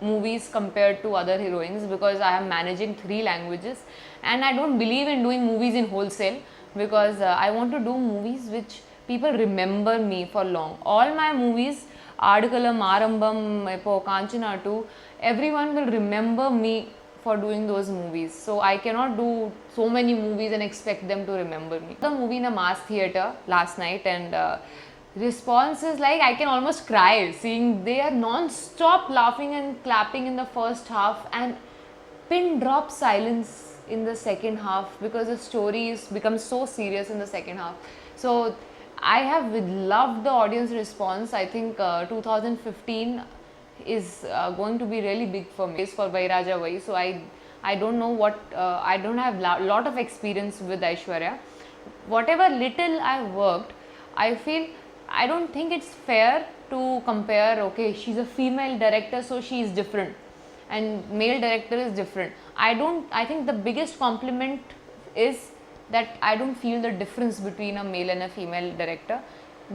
A: movies compared to other heroines, because I am managing 3 languages, and I don't believe in doing movies in wholesale, because I want to do movies which people remember me for long. All my movies, Adikalam, Arambam, Epo, Kanchana 2, everyone will remember me for doing those movies. So I cannot do so many movies and expect them to remember me. The movie in a mass theater last night, and response is like I can almost cry seeing they are non-stop laughing and clapping in the first half and pin drop silence in the second half because the story is becomes so serious in the second half. So I have loved the audience response. I think 2015 is going to be really big for me. It's for Vairaja Vai. So I don't know what I don't have lot of experience with Aishwarya. Whatever little I worked, I feel I don't think it's fair to compare. Okay, she's a female director, so she is different, and male director is different. I think the biggest compliment is that I don't feel the difference between a male and a female director.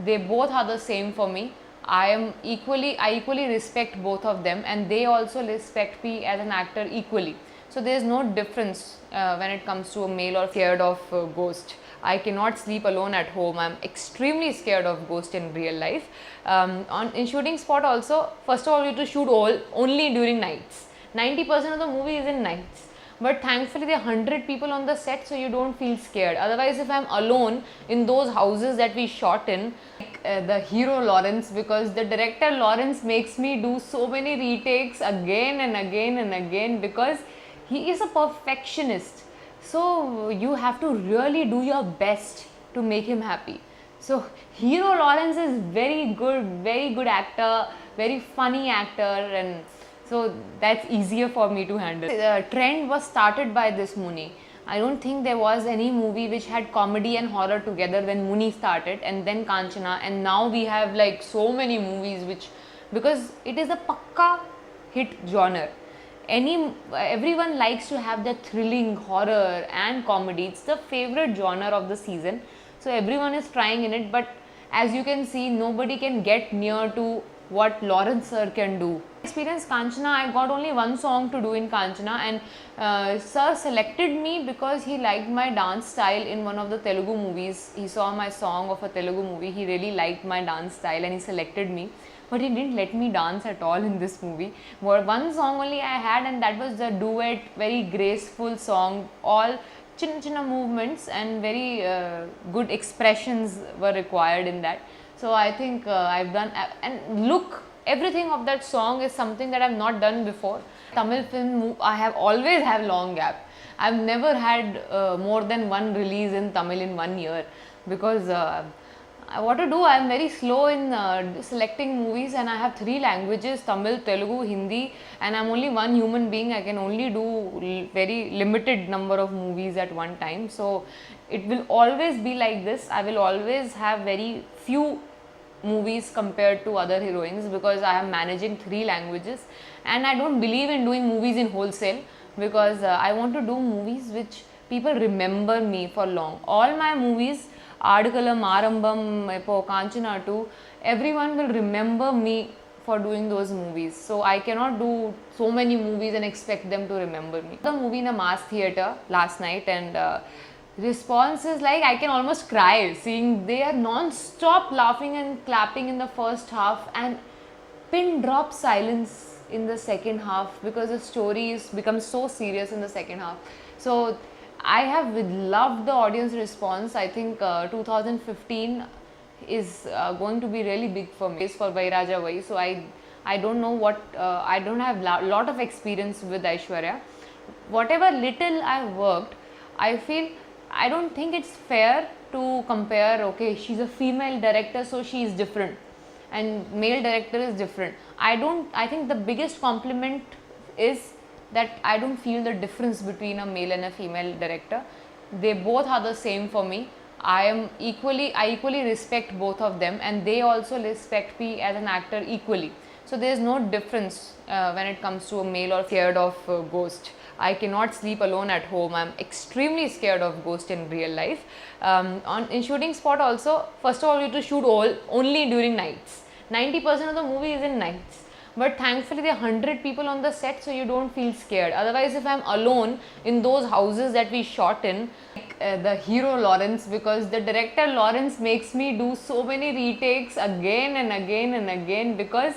A: They both are the same for me. I equally respect both of them, and they also respect me as an actor equally. So there is no difference when it comes to a male or scared of ghost. I cannot sleep alone at home. I'm extremely scared of ghost in real life. In shooting spot also, first of all, you have to shoot only during nights. 90% of the movie is in nights. But thankfully there are 100 people on the set, so you don't feel scared. Otherwise, if I'm alone in those houses that we shot in, like the hero Lawrence, because the director Lawrence makes me do so many retakes again and again and again because he is a perfectionist. So you have to really do your best to make him happy. So hero Lawrence is very good actor, very funny actor, and so that's easier for me to handle. The trend was started by this Muni. I don't think there was any movie which had comedy and horror together when Muni started, and then Kanchana, and now we have like so many movies which, because it is a pakka hit genre. Everyone likes to have that thrilling horror and comedy. It's the favorite genre of the season. So everyone is trying in it, but as you can see, nobody can get near to what Lawrence sir can do. Experience Kanchana, I got only one song to do in Kanchana, and sir selected me because he liked my dance style in one of the Telugu movies. He saw my song of a Telugu movie, he really liked my dance style and he selected me. But he didn't let me dance at all in this movie. One song only I had, and that was the duet, very graceful song, all chinna movements and very good expressions were required in that. So I think I've done, and look, everything of that song is something that I've not done before. Tamil film, I have always have long gap. I've never had more than one release in Tamil in 1 year because what to do, I'm very slow in selecting movies, and I have 3 languages, Tamil, Telugu, Hindi, and I'm only one human being. I can only do very limited number of movies at one time. So it will always be like this. I will always have very few movies compared to other heroines because I am managing 3 languages, and I don't believe in doing movies in wholesale because I want to do movies which people remember me for long. All my movies, Adikalam, Arambam, Epo, Kanchana 2, everyone will remember me for doing those movies. So I cannot do so many movies and expect them to remember me. The movie in a mass theater last night, and response is like I can almost cry seeing they are non-stop laughing and clapping in the first half and pin drop silence in the second half because the story is becomes so serious in the second half. So I have loved the audience response. I think 2015 is going to be really big for me. It's for Vairaja Vai. So I don't know what I don't have lot of experience with Aishwarya. Whatever little I worked, I feel I don't think it's fair to compare. Okay, she's a female director, so she is different, and male director is different. I think the biggest compliment is that I don't feel the difference between a male and a female director. They both are the same for me. I equally respect both of them, and they also respect me as an actor equally. So there is no difference when it comes to a male or scared of ghost. I cannot sleep alone at home. I'm extremely scared of ghost in real life. In shooting spot also, first of all, you have to shoot only during nights. 90% of the movie is in nights. But thankfully there are 100 people on the set, so you don't feel scared. Otherwise, if I'm alone in those houses that we shot in, like the hero Lawrence, because the director Lawrence makes me do so many retakes again and again and again, because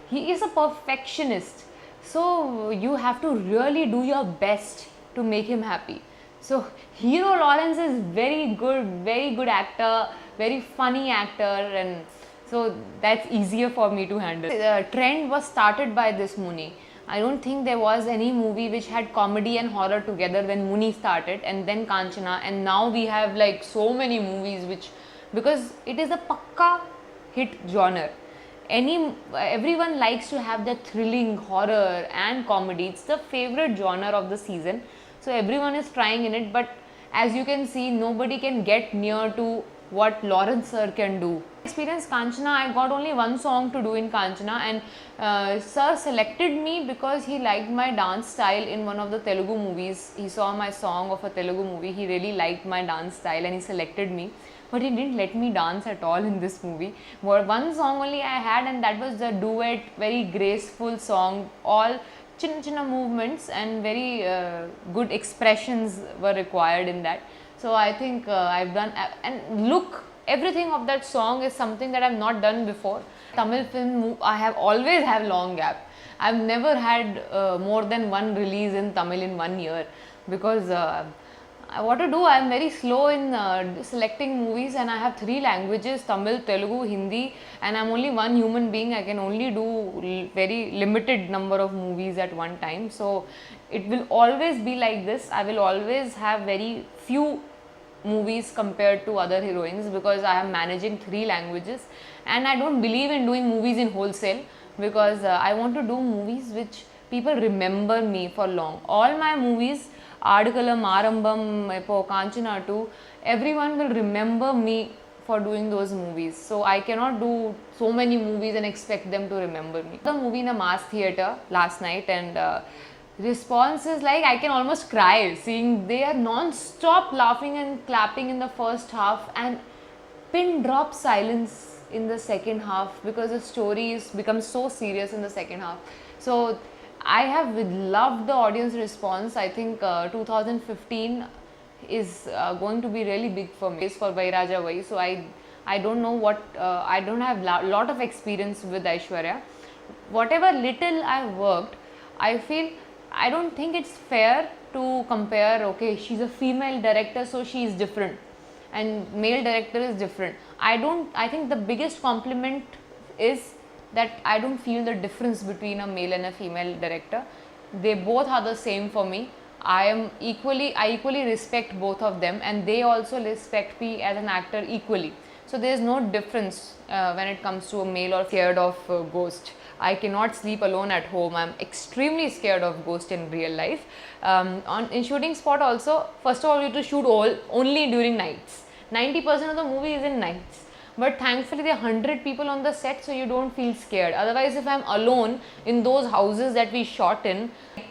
A: he is a perfectionist. So you have to really do your best to make him happy. So hero Lawrence is very good actor, very funny actor, and so that's easier for me to handle. The trend was started by this Muni. I don't think there was any movie which had comedy and horror together when Muni started, and then Kanchana, and now we have like so many movies which, because it is a pakka hit genre. Everyone likes to have the thrilling horror and comedy. It's the favorite genre of the season, so everyone is trying in it. But as you can see, nobody can get near to what Lawrence sir can do. Experience Kanchana, I got only one song to do in Kanchana, and sir selected me because he liked my dance style in one of the Telugu movies. He saw my song of a Telugu movie, he really liked my dance style and he selected me. But he didn't let me dance at all in this movie. One song only I had, and that was the duet, very graceful song, all chinna movements and very good expressions were required in that. So I think I've done, and look, everything of that song is something that I've not done before. Tamil film, I have always have long gap. I've never had more than one release in Tamil in 1 year, because what to do, I am very slow in selecting movies, and I have 3 languages: Tamil, Telugu, Hindi, and I am only one human being. I can only do very limited number of movies at one time. So it will always be like this. I will always have very few movies compared to other heroines, because I am managing 3 languages, and I don't believe in doing movies in wholesale, because I want to do movies which people remember me for long. All my movies, Adikalam, Arambam, Kanchana 2, everyone will remember me for doing those movies. So I cannot do so many movies and expect them to remember me. The movie in a mass theatre last night, and response is like, I can almost cry seeing they are non-stop laughing and clapping in the first half, and pin drop silence in the second half, because the story is becomes so serious in the second half. So I have loved the audience response. I think 2015 is going to be really big for me. It's for Vairaja Vai. So I don't know what, I don't have lot of experience with Aishwarya. Whatever little I've worked, I feel, I don't think it's fair to compare, okay, she's a female director so she is different and male director is different. I think the biggest compliment is that I don't feel the difference between a male and a female director. They both are the same for me. I equally respect both of them, and they also respect me as an actor equally. So there is no difference when it comes to a male or scared of ghost. I cannot sleep alone at home. I'm extremely scared of ghost in real life. In shooting spot also, first of all, you have to shoot only during nights. 90% of the movie is in nights. But thankfully there are 100 people on the set, so you don't feel scared. Otherwise, if I'm alone in those houses that we shot in,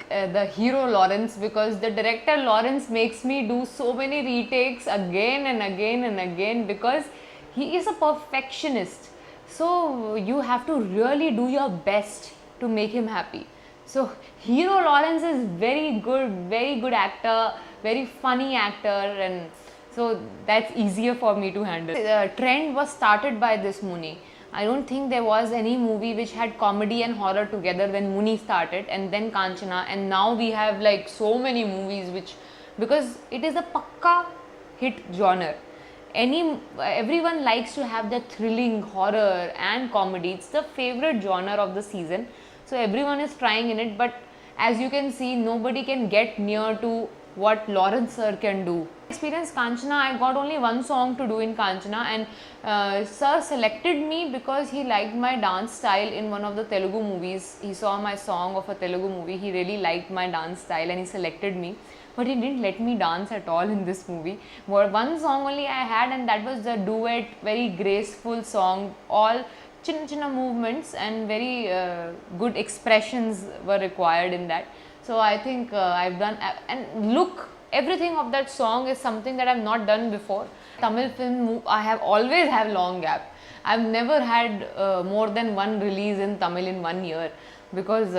A: the hero Lawrence, because the director Lawrence makes me do so many retakes again and again and again, because he is a perfectionist. So you have to really do your best to make him happy. So hero Lawrence is very good actor, very funny actor, and so that's easier for me to handle. The trend was started by this Muni. I don't think there was any movie which had comedy and horror together when Muni started, and then Kanchana, and now we have like so many movies which, because it is a pakka hit genre. Everyone likes to have the thrilling horror and comedy. It's the favorite genre of the season, so everyone is trying in it. But as you can see, nobody can get near to what Lawrence sir can do. Experience Kanchana, I got only one song to do in Kanchana, and sir selected me because he liked my dance style in one of the Telugu movies. He saw my song of a Telugu movie, he really liked my dance style and he selected me. But he didn't let me dance at all in this movie. One song only I had, and that was the duet, very graceful song, all chinna movements and very good expressions were required in that. So I think I've done, and look, everything of that song is something that I've not done before. Tamil film, I have always have long gap. I've never had more than one release in Tamil in 1 year, because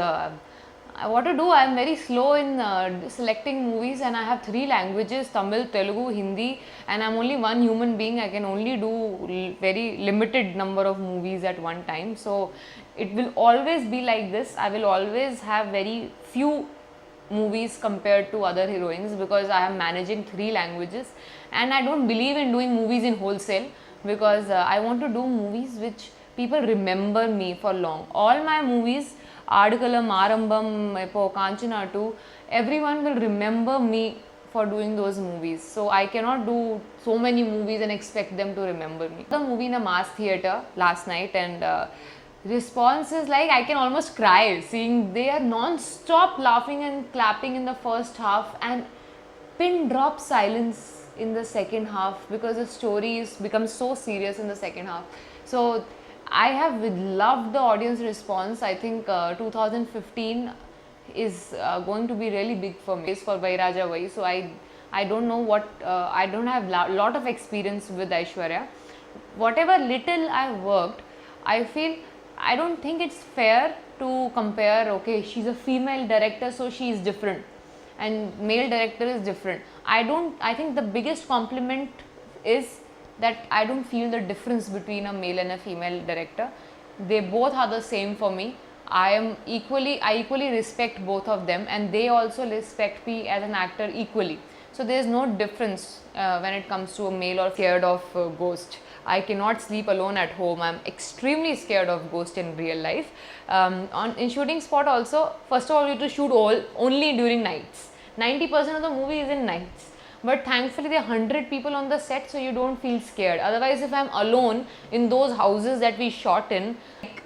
A: What to do? I'm very slow in selecting movies, and I have three languages: Tamil, Telugu, Hindi, and I'm only one human being. I can only do very limited number of movies at one time. So it will always be like this. I will always have very few movies compared to other heroines because I am managing three languages, and I don't believe in doing movies in wholesale because I want to do movies which people remember me for long. All my movies, Adukalam, Arambam, Epo, Kanchana 2, everyone will remember me for doing those movies. So I cannot do so many movies and expect them to remember me. The movie in a mass theatre last night, and response is like I can almost cry seeing they are non-stop laughing and clapping in the first half and pin drop silence in the second half because the story is becomes so serious in the second half. So I have loved the audience response. I think 2015 is going to be really big for me. It's for Vairaja Vai. So I don't know what I don't have lot of experience with Aishwarya. Whatever little I've worked, I feel I don't think it's fair to compare. Okay, she's a female director, so she is different, and male director is different. I think the biggest compliment is that I don't feel the difference between a male and a female director. They both are the same for me. I equally respect both of them, and they also respect me as an actor equally. So there is no difference when it comes to a male or scared of ghost. I cannot sleep alone at home. I'm extremely scared of ghost in real life. In shooting spot also, first of all, you have to shoot only during nights. 90% of the movie is in nights. But thankfully there are 100 people on the set, so you don't feel scared. Otherwise, if I'm alone in those houses that we shot in,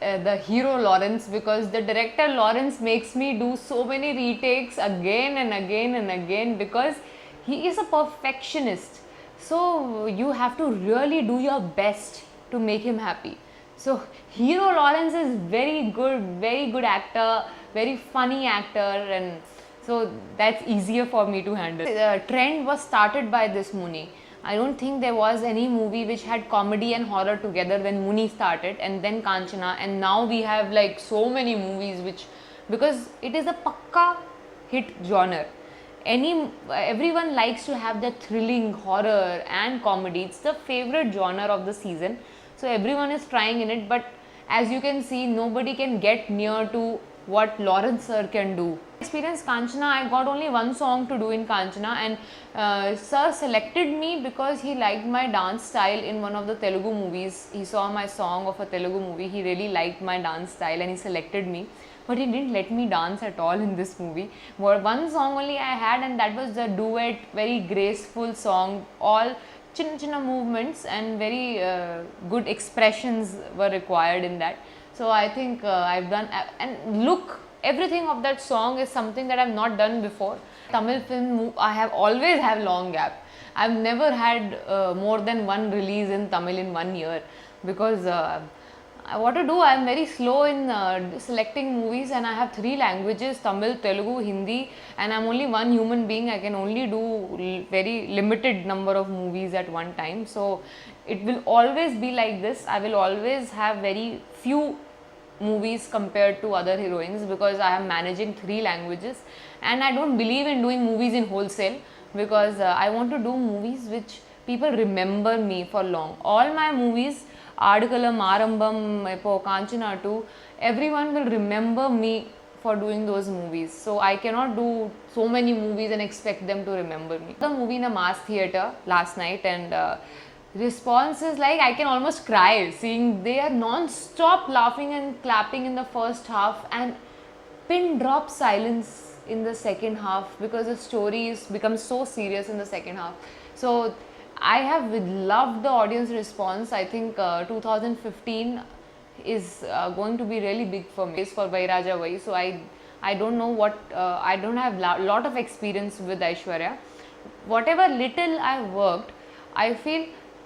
A: the hero Lawrence, because the director Lawrence makes me do so many retakes again and again and again because he is a perfectionist. So you have to really do your best to make him happy. So hero Lawrence is very good actor, very funny actor, and so that's easier for me to handle. The trend was started by this Muni. I don't think there was any movie which had comedy and horror together when Muni started, and then Kanchana, and now we have like so many movies which, because it is a pakka hit genre. Everyone likes to have that thrilling horror and comedy. It's the favorite genre of the season. So everyone is trying in it, but as you can see, nobody can get near to what Lawrence sir can do. Experience Kanchana, I got only one song to do in Kanchana, and sir selected me because he liked my dance style in one of the Telugu movies. He saw my song of a Telugu movie, he really liked my dance style and he selected me. But he didn't let me dance at all in this movie. One song only I had, and that was the duet, very graceful song, all chinna movements and very good expressions were required in that. So I think I've done, and look, everything of that song is something that I've not done before. Tamil film, I have always have long gap. I've never had more than one release in Tamil in 1 year because what to do? I'm very slow in selecting movies, and I have three languages: Tamil, Telugu, Hindi, and I'm only one human being. I can only do very limited number of movies at one time. So it will always be like this. I will always have very few movies compared to other heroines because I am managing three languages, and I don't believe in doing movies in wholesale because I want to do movies which people remember me for long. All my movies, Adukalam, Arambam, Epo, Kanchana 2, everyone will remember me for doing those movies. So I cannot do so many movies and expect them to remember me. The movie in a mass theatre last night, and response is like I can almost cry seeing they are non-stop laughing and clapping in the first half and pin drop silence in the second half because the story is becomes so serious in the second half. So I have loved the audience response. I think 2015 is going to be really big for me. It's for Vairaja Vai. So I don't know what I don't have lot of experience with Aishwarya. Whatever little I've worked, I feel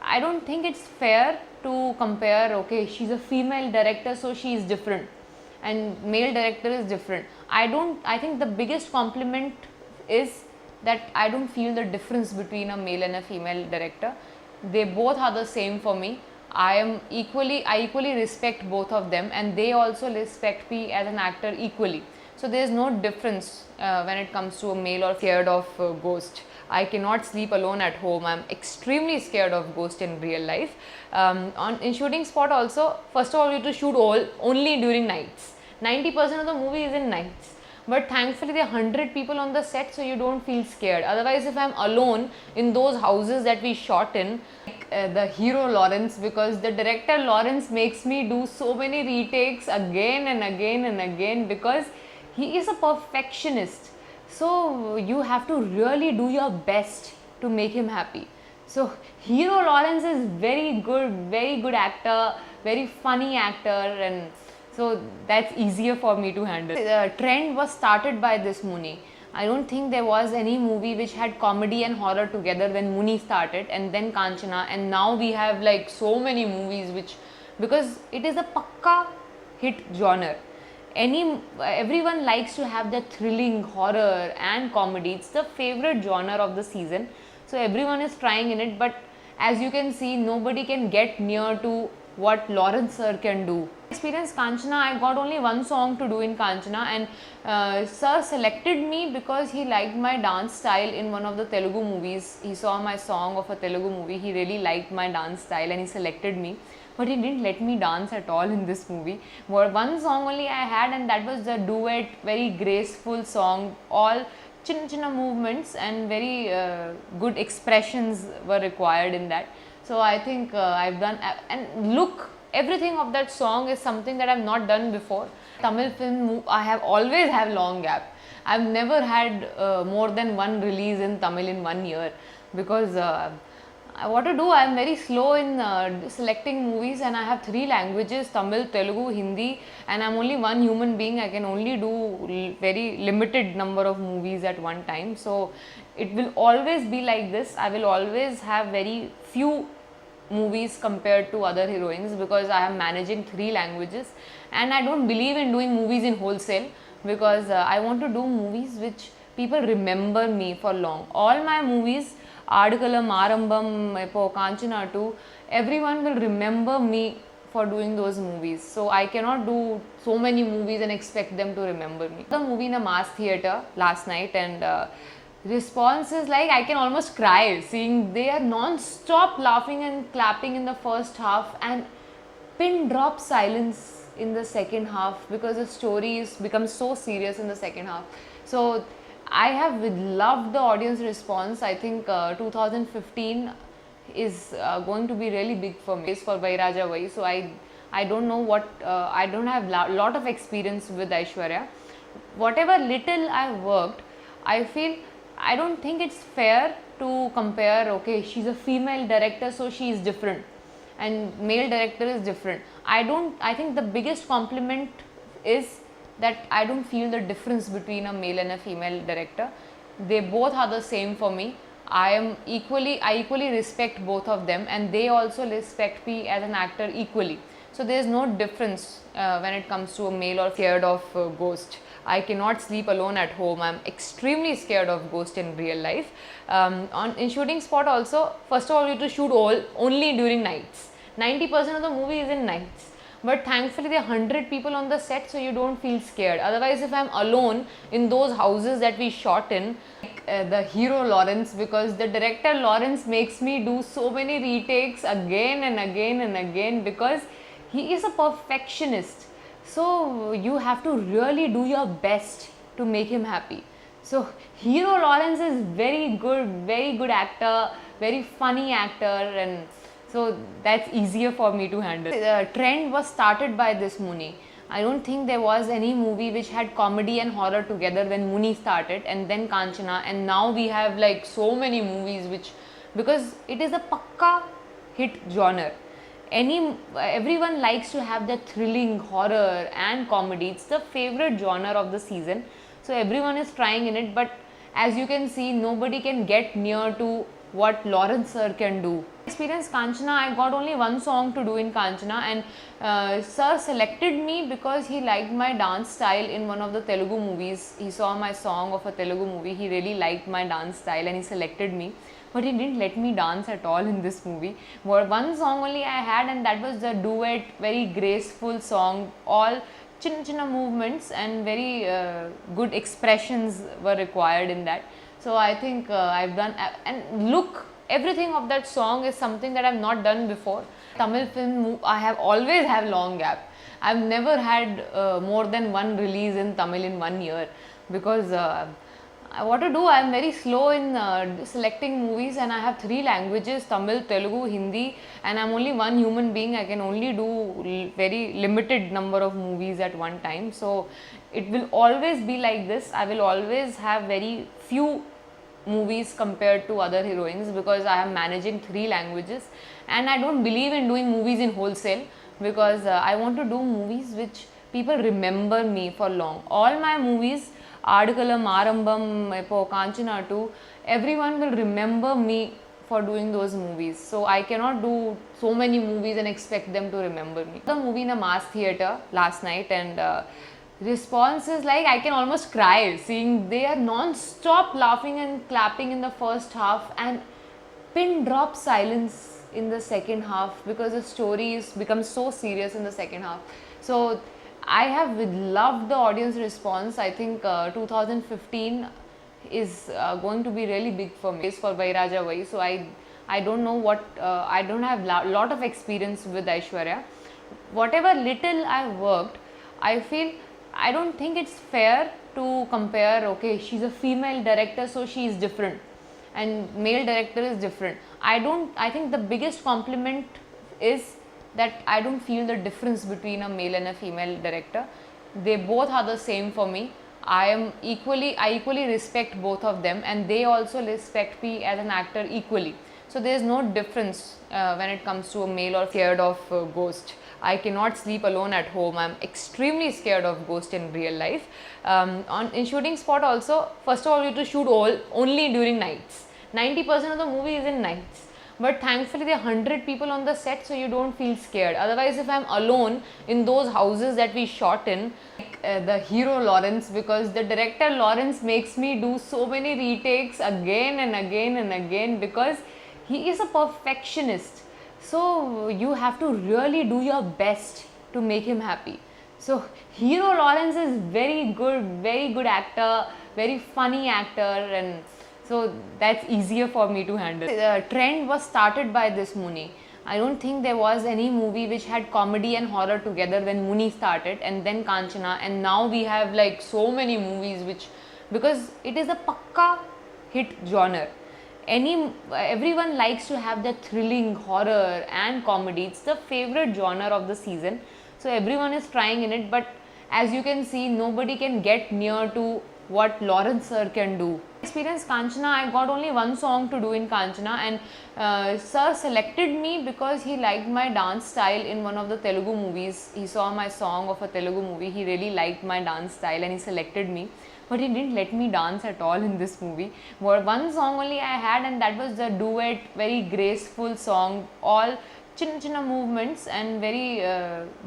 A: I don't think it's fair to compare. Okay, she's a female director, so she is different, and male director is different. I think the biggest compliment is that I don't feel the difference between a male and a female director. They both are the same for me. I equally respect both of them, and they also respect me as an actor equally. So there is no difference when it comes to a male or scared of ghost. I cannot sleep alone at home. I'm extremely scared of ghost in real life. In shooting spot also, first of all, you have to shoot only during nights. 90% of the movie is in nights. But thankfully there are 100 people on the set, so you don't feel scared. Otherwise, if I'm alone in those houses that we shot in, the hero Lawrence, because the director Lawrence makes me do so many retakes again and again and again, because he is a perfectionist. So you have to really do your best to make him happy. So hero Lawrence is very good actor, very funny actor, and so that's easier for me to handle. The trend was started by this Muni. I don't think there was any movie which had comedy and horror together when Muni started, and then Kanchana, and now we have like so many movies which, because it is a pakka hit genre. Everyone likes to have that thrilling horror and comedy. It's the favorite genre of the season, so everyone is trying in it. But as you can see, nobody can get near to what Lawrence sir can do. Experience Kanchana, I got only one song to do in Kanchana, and sir selected me because he liked my dance style in one of the Telugu movies. He saw my song of a Telugu movie, he really liked my dance style and he selected me. But he didn't let me dance at all in this movie. One song only I had, and that was the duet, very graceful song. All chinna movements and very good expressions were required in that. So I think I've done, and look, everything of that song is something that I've not done before. Tamil film, I have always have long gap. I've never had more than one release in Tamil in 1 year, because what to do, I am very slow in selecting movies, and I have 3 languages: Tamil, Telugu, Hindi, and I am only one human being. I can only do very limited number of movies at one time. So it will always be like this. I will always have very few movies compared to other heroines, because I am managing 3 languages, and I don't believe in doing movies in wholesale, because I want to do movies which people remember me for long. All my movies, Adikalam, Arambam, Kanchana 2, everyone will remember me for doing those movies. So I cannot do so many movies and expect them to remember me. The movie in a mass theatre last night, and response is like, I can almost cry seeing they are non-stop laughing and clapping in the first half, and pin drop silence in the second half, because the story is becomes so serious in the second half. So I have loved the audience response. I think 2015 is going to be really big for me. It's for Vairaja Vai. So I don't know what, I don't have lot of experience with Aishwarya. Whatever little I've worked, I feel, I don't think it's fair to compare, okay, she's a female director, so she is different, and male director is different. I think the biggest compliment is that I don't feel the difference between a male and a female director. They both are the same for me. I equally respect both of them, and they also respect me as an actor equally. So there is no difference when it comes to a male or scared of ghost. I cannot sleep alone at home. I'm extremely scared of ghost in real life. In shooting spot also, first of all, you have to shoot only during nights. 90% of the movie is in nights. But thankfully there are 100 people on the set, so you don't feel scared. Otherwise, if I'm alone in those houses that we shot in, the hero Lawrence, because the director Lawrence makes me do so many retakes again and again and again, because he is a perfectionist. So you have to really do your best to make him happy. So hero Lawrence is very good actor, very funny actor, and so that's easier for me to handle. The trend was started by this Muni. I don't think there was any movie which had comedy and horror together when Muni started, and then Kanchana, and now we have like so many movies which, because it is a pakka hit genre. Everyone likes to have that thrilling horror and comedy. It's the favorite genre of the season, so everyone is trying in it. But as you can see, nobody can get near to what Lawrence sir can do. Experience Kanchana, I got only one song to do in Kanchana, and sir selected me because he liked my dance style in one of the Telugu movies. He saw my song of a Telugu movie, he really liked my dance style and he selected me. But he didn't let me dance at all in this movie. One song only I had, and that was the duet, very graceful song. All chinna movements and very good expressions were required in that. So I think I've done, and look, everything of that song is something that I've not done before. Tamil film, I have always have long gap. I've never had more than one release in Tamil in 1 year, because what to do, I'm very slow in selecting movies, and I have 3 languages: Tamil, Telugu, Hindi, and I'm only one human being. I can only do very limited number of movies at one time. So it will always be like this. I will always have very few movies compared to other heroines, because I am managing 3 languages, and I don't believe in doing movies in wholesale, because I want to do movies which people remember me for long. All my movies, Adukalam, Arambam, Epo, Kanchana 2, everyone will remember me for doing those movies. So I cannot do so many movies and expect them to remember me. The movie in a mass theatre last night, and response is like, I can almost cry seeing they are non-stop laughing and clapping in the first half, and pin drop silence in the second half, because the story is becomes so serious in the second half. So I have loved the audience response. I think 2015 is going to be really big for me. It's for Vairaja Vai. So I don't know what, I don't have lot of experience with Aishwarya. Whatever little I've worked, I feel, I don't think it's fair to compare, okay, she's a female director, so she is different, and male director is different. I think the biggest compliment is that I don't feel the difference between a male and a female director. They both are the same for me. I equally respect both of them, and they also respect me as an actor equally. So there is no difference when it comes to a male or scared of ghost. I cannot sleep alone at home. I'm extremely scared of ghost in real life. In shooting spot also, first of all, you have to shoot only during nights. 90% of the movie is in nights. But thankfully there are 100 people on the set, so you don't feel scared. Otherwise, if I'm alone in those houses that we shot in, like the hero Lawrence, because the director Lawrence makes me do so many retakes again and again and again, because he is a perfectionist. So you have to really do your best to make him happy. So hero Lawrence is very good actor, very funny actor, and so that's easier for me to handle. The trend was started by this Muni. I don't think there was any movie which had comedy and horror together when Muni started, and then Kanchana, and now we have like so many movies which, because it is a pakka hit genre. Everyone likes to have the thrilling horror and comedy. It's the favorite genre of the season. So everyone is trying in it, but as you can see, nobody can get near to what Lawrence sir can do. Experience Kanchana, I got only one song to do in Kanchana, and sir selected me because he liked my dance style in one of the Telugu movies. He saw my song of a Telugu movie, he really liked my dance style and he selected me. But he didn't let me dance at all in this movie. One song only I had, and that was the duet, very graceful song. All chinna movements and very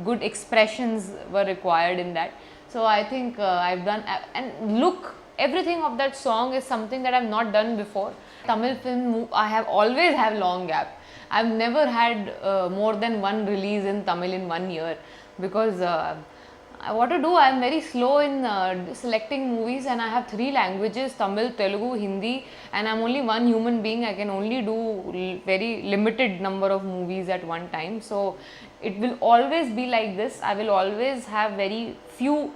A: good expressions were required in that. So I think I've done, and look, everything of that song is something that I've not done before. Tamil film, I have always have long gap. I've never had more than one release in Tamil in 1 year, because what to do, I'm very slow in selecting movies, and I have 3 languages: Tamil, Telugu, Hindi, and I'm only one human being. I can only do very limited number of movies at one time. So it will always be like this. I will always have very few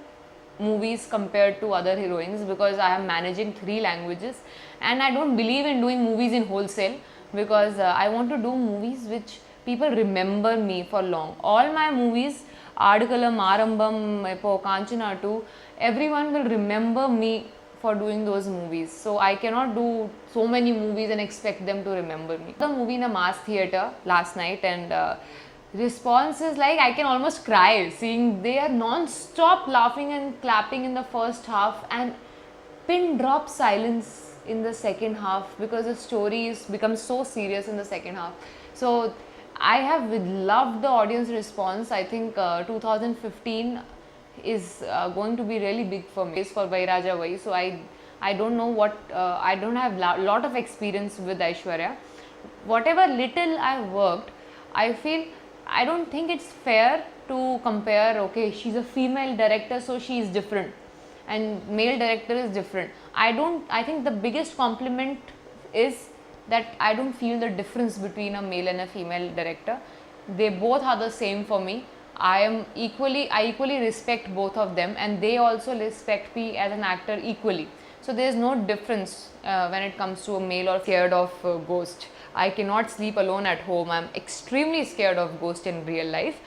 A: movies compared to other heroines, because I am managing 3 languages, and I don't believe in doing movies in wholesale, because I want to do movies which people remember me for long. All my movies, Adukalam, Arambam, Epo, Kanchana 2, everyone will remember me for doing those movies. So I cannot do so many movies and expect them to remember me. The movie in a mass theatre last night, and response is like, I can almost cry seeing they are non-stop laughing and clapping in the first half, and pin drop silence in the second half, because the story is becomes so serious in the second half. So I have loved the audience response. I think 2015 is going to be really big for me. It's for Vairaja Vai. So I don't know what, I don't have lot of experience with Aishwarya. Whatever little I've worked, I feel, I don't think it's fair to compare, okay, she's a female director, so she is different, and male director is different. I think the biggest compliment is that I don't feel the difference between a male and a female director. They both are the same for me. I equally respect both of them, and they also respect me as an actor equally. So there is no difference when it comes to a male or scared of ghost. I cannot sleep alone at home. I'm extremely scared of ghost in real life.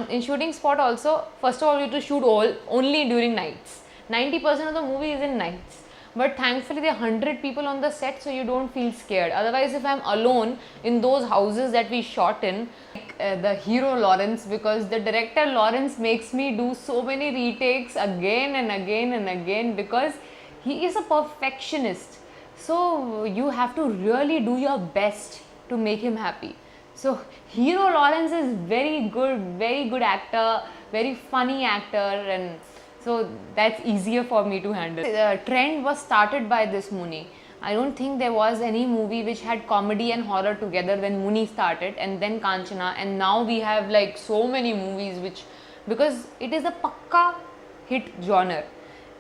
A: In shooting spot also, first of all, you have to shoot only during nights. 90% of the movie is in nights. But thankfully there are 100 people on the set, so you don't feel scared. Otherwise, if I'm alone in those houses that we shot in, like the hero Lawrence, because the director Lawrence makes me do so many retakes again and again and again, because he is a perfectionist. So you have to really do your best to make him happy. So hero Lawrence is very good actor, very funny actor, and so that's easier for me to handle. The trend was started by this Muni. I don't think there was any movie which had comedy and horror together when Muni started, and then Kanchana, and now we have like so many movies which, because it is a pakka hit genre.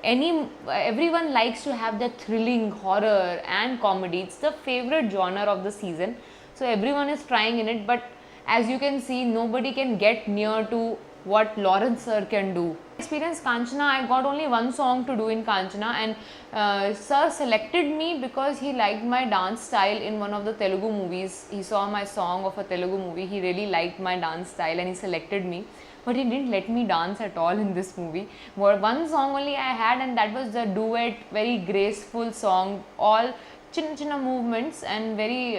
A: Everyone likes to have that thrilling horror and comedy. It's the favorite genre of the season, so everyone is trying in it. But as you can see, nobody can get near to what Lawrence sir can do. Experience Kanchana, I got only one song to do in Kanchana, and sir selected me because he liked my dance style in one of the Telugu movies. He saw my song of a Telugu movie, he really liked my dance style and he selected me. But he didn't let me dance at all in this movie. One song only I had, and that was the duet, very graceful song, all chinna movements and very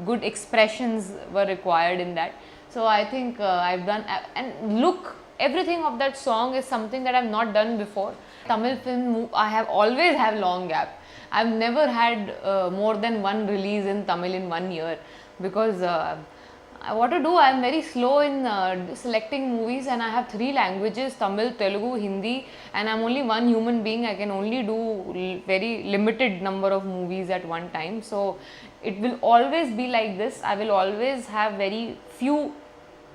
A: good expressions were required in that. So I think I've done, and look, everything of that song is something that I've not done before. Tamil film, I have always have long gap. I've never had more than one release in Tamil in 1 year, because what to do, I am very slow in selecting movies, and I have 3 languages, Tamil, Telugu, Hindi, and I am only one human being. I can only do very limited number of movies at one time. So it will always be like this. I will always have very few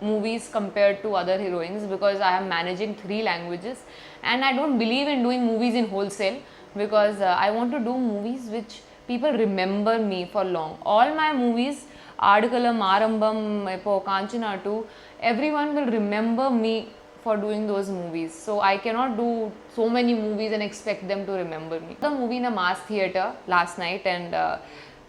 A: movies compared to other heroines, because I am managing 3 languages, and I don't believe in doing movies in wholesale, because I want to do movies which people remember me for long. All my movies, Adukalam, Arambam, Kanchana 2, everyone will remember me for doing those movies. So I cannot do so many movies and expect them to remember me. The movie in a mass theatre last night, and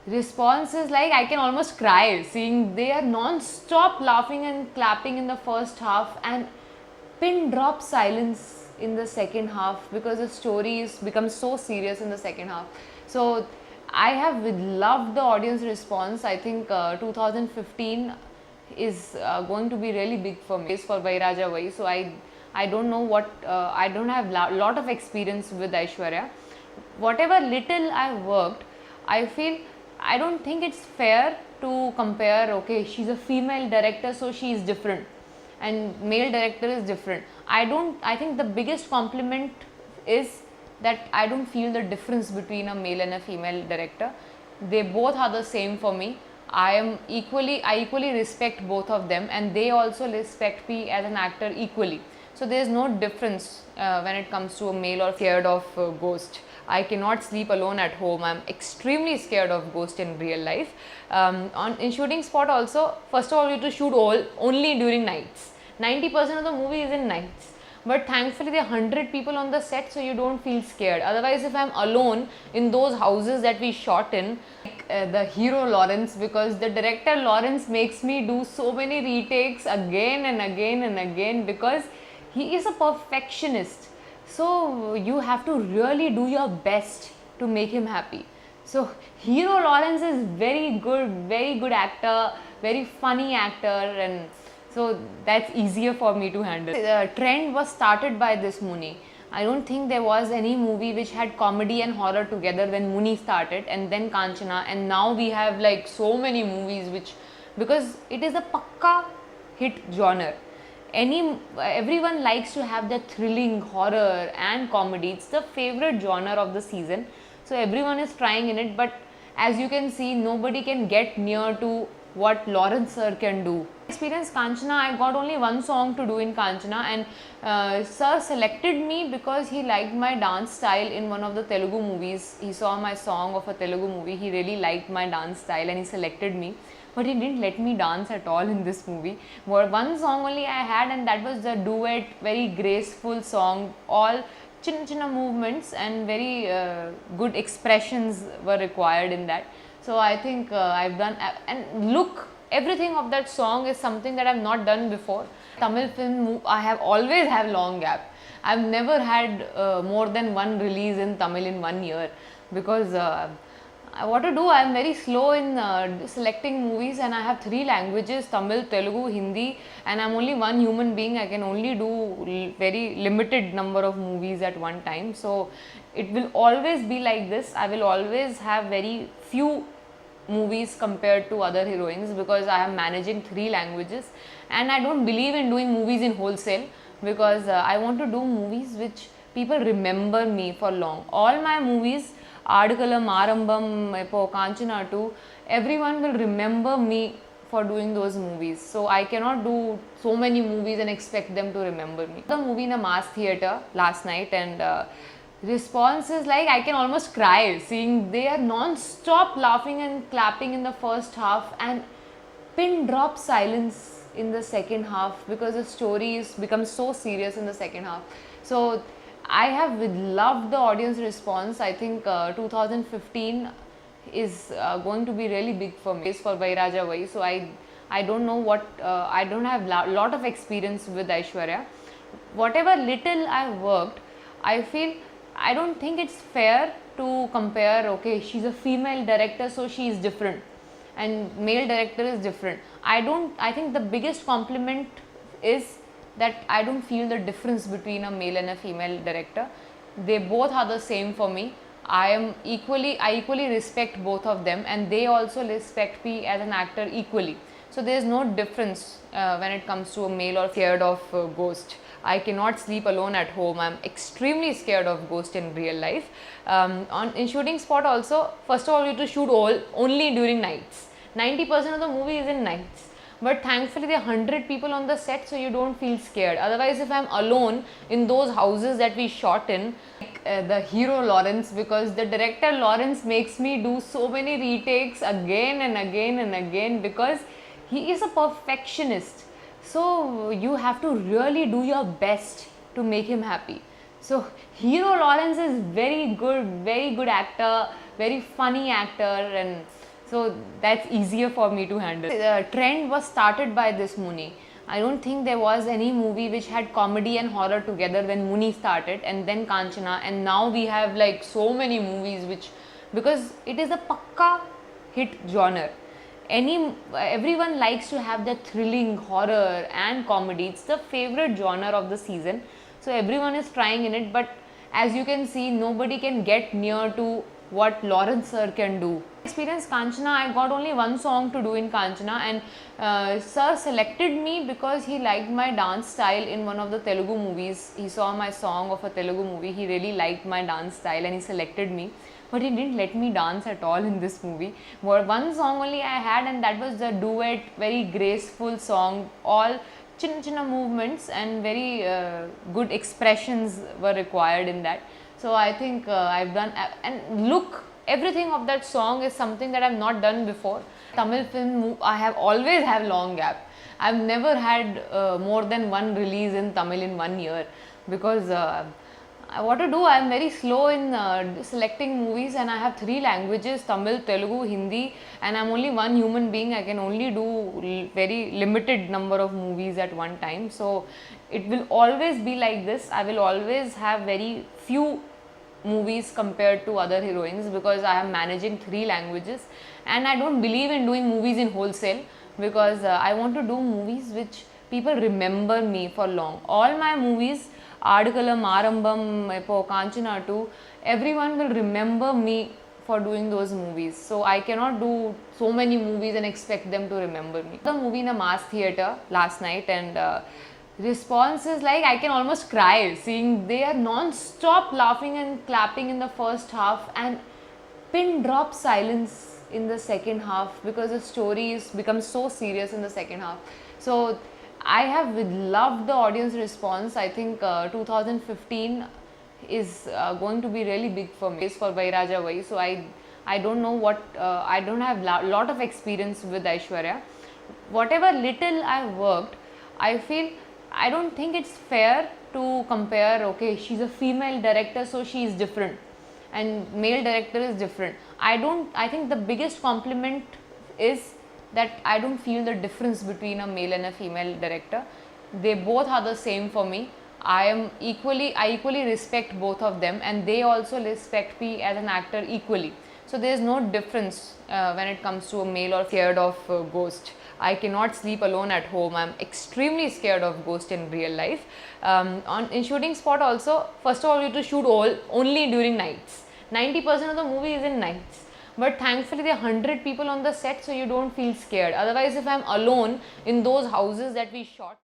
A: response is like, I can almost cry seeing they are non-stop laughing and clapping in the first half, and pin drop silence in the second half, because the story is becomes so serious in the second half. So I have loved the audience response. I think 2015 is going to be really big for me. It's for Vairaja Vai. So I don't know what, I don't have lot of experience with Aishwarya. Whatever little I've worked, I feel, I don't think it's fair to compare, okay, she's a female director, so she is different, and male director is different. I think the biggest compliment is that I don't feel the difference between a male and a female director. They both are the same for me. I equally respect both of them, and they also respect me as an actor equally. So there is no difference when it comes to a male or scared of ghost. I cannot sleep alone at home. I'm extremely scared of ghost in real life. In shooting spot also, first of all, you have to shoot only during nights. 90% of the movie is in nights. But thankfully there are 100 people on the set, so you don't feel scared. Otherwise, if I'm alone in those houses that we shot in, like the hero Lawrence, because the director Lawrence makes me do so many retakes again and again and again, because he is a perfectionist. So you have to really do your best to make him happy. So hero Lawrence is very good actor, very funny actor, and so that's easier for me to handle. The trend was started by this Muni. I don't think there was any movie which had comedy and horror together when Muni started, and then Kanchana, and now we have like so many movies which, because it is a pakka hit genre. Everyone likes to have that thrilling horror and comedy. It's the favorite genre of the season, so everyone is trying in it. But as you can see, nobody can get near to what Lawrence sir can do. Experience Kanchana, I got only one song to do in Kanchana, and sir selected me because he liked my dance style in one of the Telugu movies. He saw my song of a Telugu movie, he really liked my dance style and he selected me. But he didn't let me dance at all in this movie. One song only I had, and that was the duet, very graceful song, all chinna movements and very good expressions were required in that. So I think I've done, and look, everything of that song is something that I've not done before. Tamil film, I have always have long gap. I've never had more than one release in Tamil in 1 year, because what to do, I am very slow in selecting movies, and I have 3 languages: Tamil, Telugu, Hindi, and I am only one human being. I can only do very limited number of movies at one time. So it will always be like this. I will always have very few movies compared to other heroines, because I am managing 3 languages, and I don't believe in doing movies in wholesale, because I want to do movies which people remember me for long. All my movies, Adukalam, Arambam, Kanchana 2, everyone will remember me for doing those movies. So I cannot do so many movies and expect them to remember me. The movie in a mass theatre last night, and response is like, I can almost cry seeing they are non-stop laughing and clapping in the first half, and pin drop silence in the second half, because the story is becomes so serious in the second half. So I have loved the audience response. I think 2015 is going to be really big for me. It's for Vairaja Vai. So I don't know what, I don't have lot of experience with Aishwarya. Whatever little I've worked, I feel, I don't think it's fair to compare, okay, she's a female director so she is different and male director is different. I think the biggest compliment is that I don't feel the difference between a male and a female director. They both are the same for me. I equally respect both of them, and they also respect me as an actor equally. So there is no difference when it comes to a male or scared of ghost. I cannot sleep alone at home. I'm extremely scared of ghost in real life. In shooting spot also, first of all, you have to shoot only during nights. 90% of the movie is in nights. But thankfully there are 100 people on the set, so you don't feel scared. Otherwise, if I'm alone in those houses that we shot in, the hero Lawrence, because the director Lawrence makes me do so many retakes again and again and again, because he is a perfectionist. So you have to really do your best to make him happy. So hero Lawrence is very good actor, very funny actor, and so that's easier for me to handle. The trend was started by this Muni. I don't think there was any movie which had comedy and horror together when Muni started, and then Kanchana, and now we have like so many movies which, because it is a pakka hit genre. Everyone likes to have that thrilling horror and comedy. It's the favorite genre of the season. So everyone is trying in it, but as you can see, nobody can get near to what Lawrence sir can do. Experience Kanchana, I got only one song to do in Kanchana, and sir selected me because he liked my dance style in one of the Telugu movies. He saw my song of a Telugu movie, he really liked my dance style and he selected me. But he didn't let me dance at all in this movie. One song only I had, and that was the duet, very graceful song, all chinna movements and very good expressions were required in that. So I think I've done, and look, everything of that song is something that I've not done before. Tamil film, I have always have long gap. I've never had more than one release in Tamil in 1 year, because what to do, I am very slow in selecting movies, and I have 3 languages: Tamil, Telugu, Hindi, and I am only one human being. I can only do very limited number of movies at one time. So it will always be like this. I will always have very few movies compared to other heroines, because I am managing 3 languages, and I don't believe in doing movies in wholesale, because I want to do movies which people remember me for long. All my movies, Adukalam, Arambam, Kanchana 2, everyone will remember me for doing those movies. So I cannot do so many movies and expect them to remember me. The movie in a mass theatre last night, and response is like, I can almost cry seeing they are non-stop laughing and clapping in the first half, and pin drop silence in the second half because the story is becomes so serious in the second half. So I have loved the audience response. I think 2015 is going to be really big for me. It's for Vairaja Vai. So I don't know what I don't have lot of experience with Aishwarya. Whatever little I worked, I feel I don't think it's fair to compare. Okay, she's a female director, so she is different, and male director is different. I think the biggest compliment is that I don't feel the difference between a male and a female director. They both are the same for me. I equally respect both of them, and they also respect me as an actor equally. So there is no difference when it comes to a male or scared of ghost. I cannot sleep alone at home. I'm extremely scared of ghost in real life. In shooting spot also, first of all, you have to shoot only during nights. 90% of the movie is in nights. But thankfully there are 100 people on the set, so you don't feel scared. Otherwise, if I'm alone in those houses that we shot,